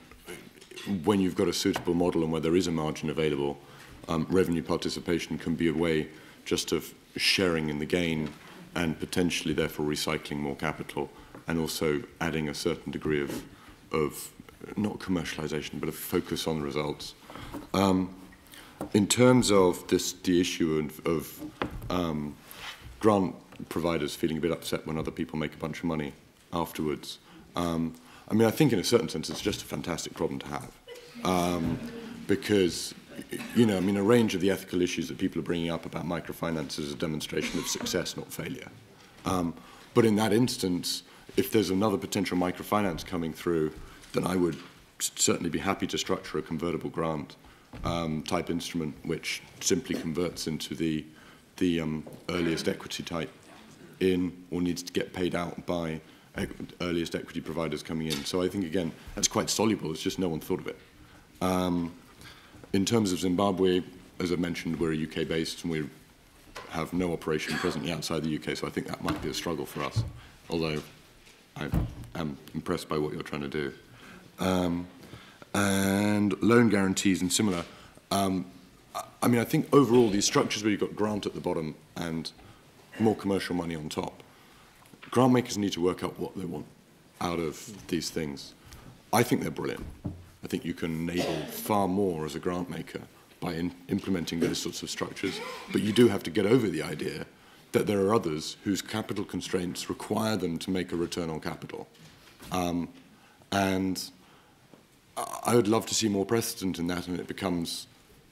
when you've got a suitable model and where there is a margin available, revenue participation can be a way just of sharing in the gain and potentially therefore recycling more capital, and also adding a certain degree of not commercialization, but a focus on the results. In terms of the issue of grant providers feeling a bit upset when other people make a bunch of money afterwards, I think in a certain sense it's just a fantastic problem to have, because a range of the ethical issues that people are bringing up about microfinance is a demonstration of success, not failure. But in that instance, if there's another potential microfinance coming through, then I would certainly be happy to structure a convertible grant type instrument, which simply converts into the earliest equity type or needs to get paid out by earliest equity providers coming in. So I think, again, that's quite soluble. It's just no one thought of it. In terms of Zimbabwe, as I mentioned, we're a UK-based, and we have no operation presently outside the UK, so I think that might be a struggle for us, although I am impressed by what you're trying to do. And loan guarantees and similar. I think overall these structures where you've got grant at the bottom and more commercial money on top, grant makers need to work out what they want out of these things. I think they're brilliant. I think you can enable far more as a grant maker by implementing those sorts of structures, but you do have to get over the idea that there are others whose capital constraints require them to make a return on capital. And I would love to see more precedent in that, and it becomes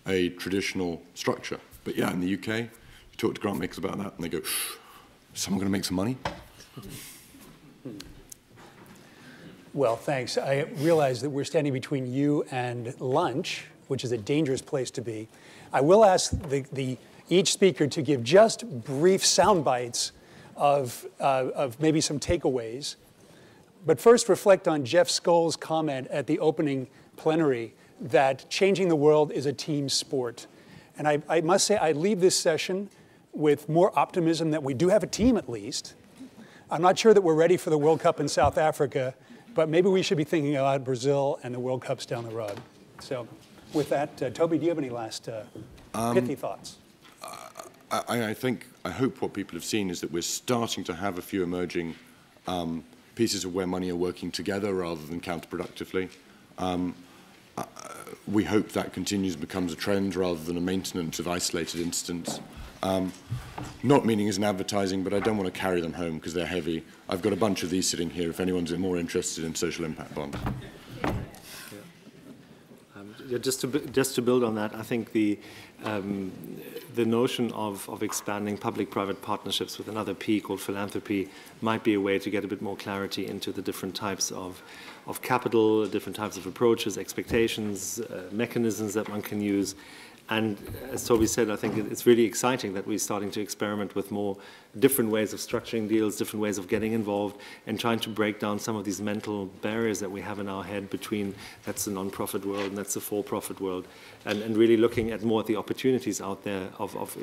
a traditional structure. But yeah, in the UK, you talk to grant makers about that, and they go, "Is someone going to make some money?" Well, thanks. I realize that we're standing between you and lunch, which is a dangerous place to be. I will ask each speaker to give just brief sound bites of maybe some takeaways. But first, reflect on Jeff Skoll's comment at the opening plenary that changing the world is a team sport. And I must say, I leave this session with more optimism that we do have a team at least. I'm not sure that we're ready for the World Cup in South Africa, but maybe we should be thinking about Brazil and the World Cups down the road. So with that, Toby, do you have any last pithy thoughts? I hope what people have seen is that we're starting to have a few emerging pieces of where money are working together rather than counterproductively. We hope that continues and becomes a trend rather than a maintenance of isolated incidents. Not meaning as an advertising, but I don't want to carry them home because they're heavy. I've got a bunch of these sitting here if anyone's more interested in social impact bonds. Just to build on that, I think the notion of expanding public-private partnerships with another P called philanthropy might be a way to get a bit more clarity into the different types of capital, different types of approaches, expectations, mechanisms that one can use. And as Toby said, I think it's really exciting that we're starting to experiment with more different ways of structuring deals, different ways of getting involved, and trying to break down some of these mental barriers that we have in our head between that's the non-profit world and that's the for-profit world, and really looking at more at the opportunities out there of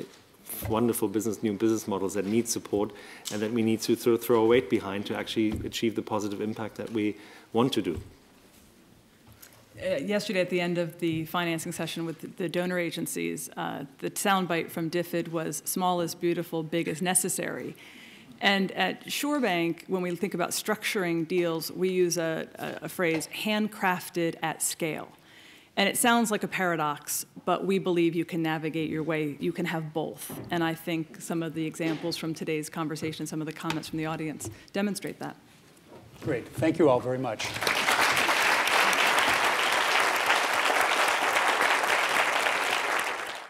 wonderful new business models that need support and that we need to throw a weight behind to actually achieve the positive impact that we want to do. Yesterday at the end of the financing session with the donor agencies, the soundbite from DFID was small is beautiful, big is necessary. And at ShoreBank, when we think about structuring deals, we use a phrase, handcrafted at scale. And it sounds like a paradox, but we believe you can navigate your way, you can have both. And I think some of the examples from today's conversation, some of the comments from the audience demonstrate that. Great, thank you all very much.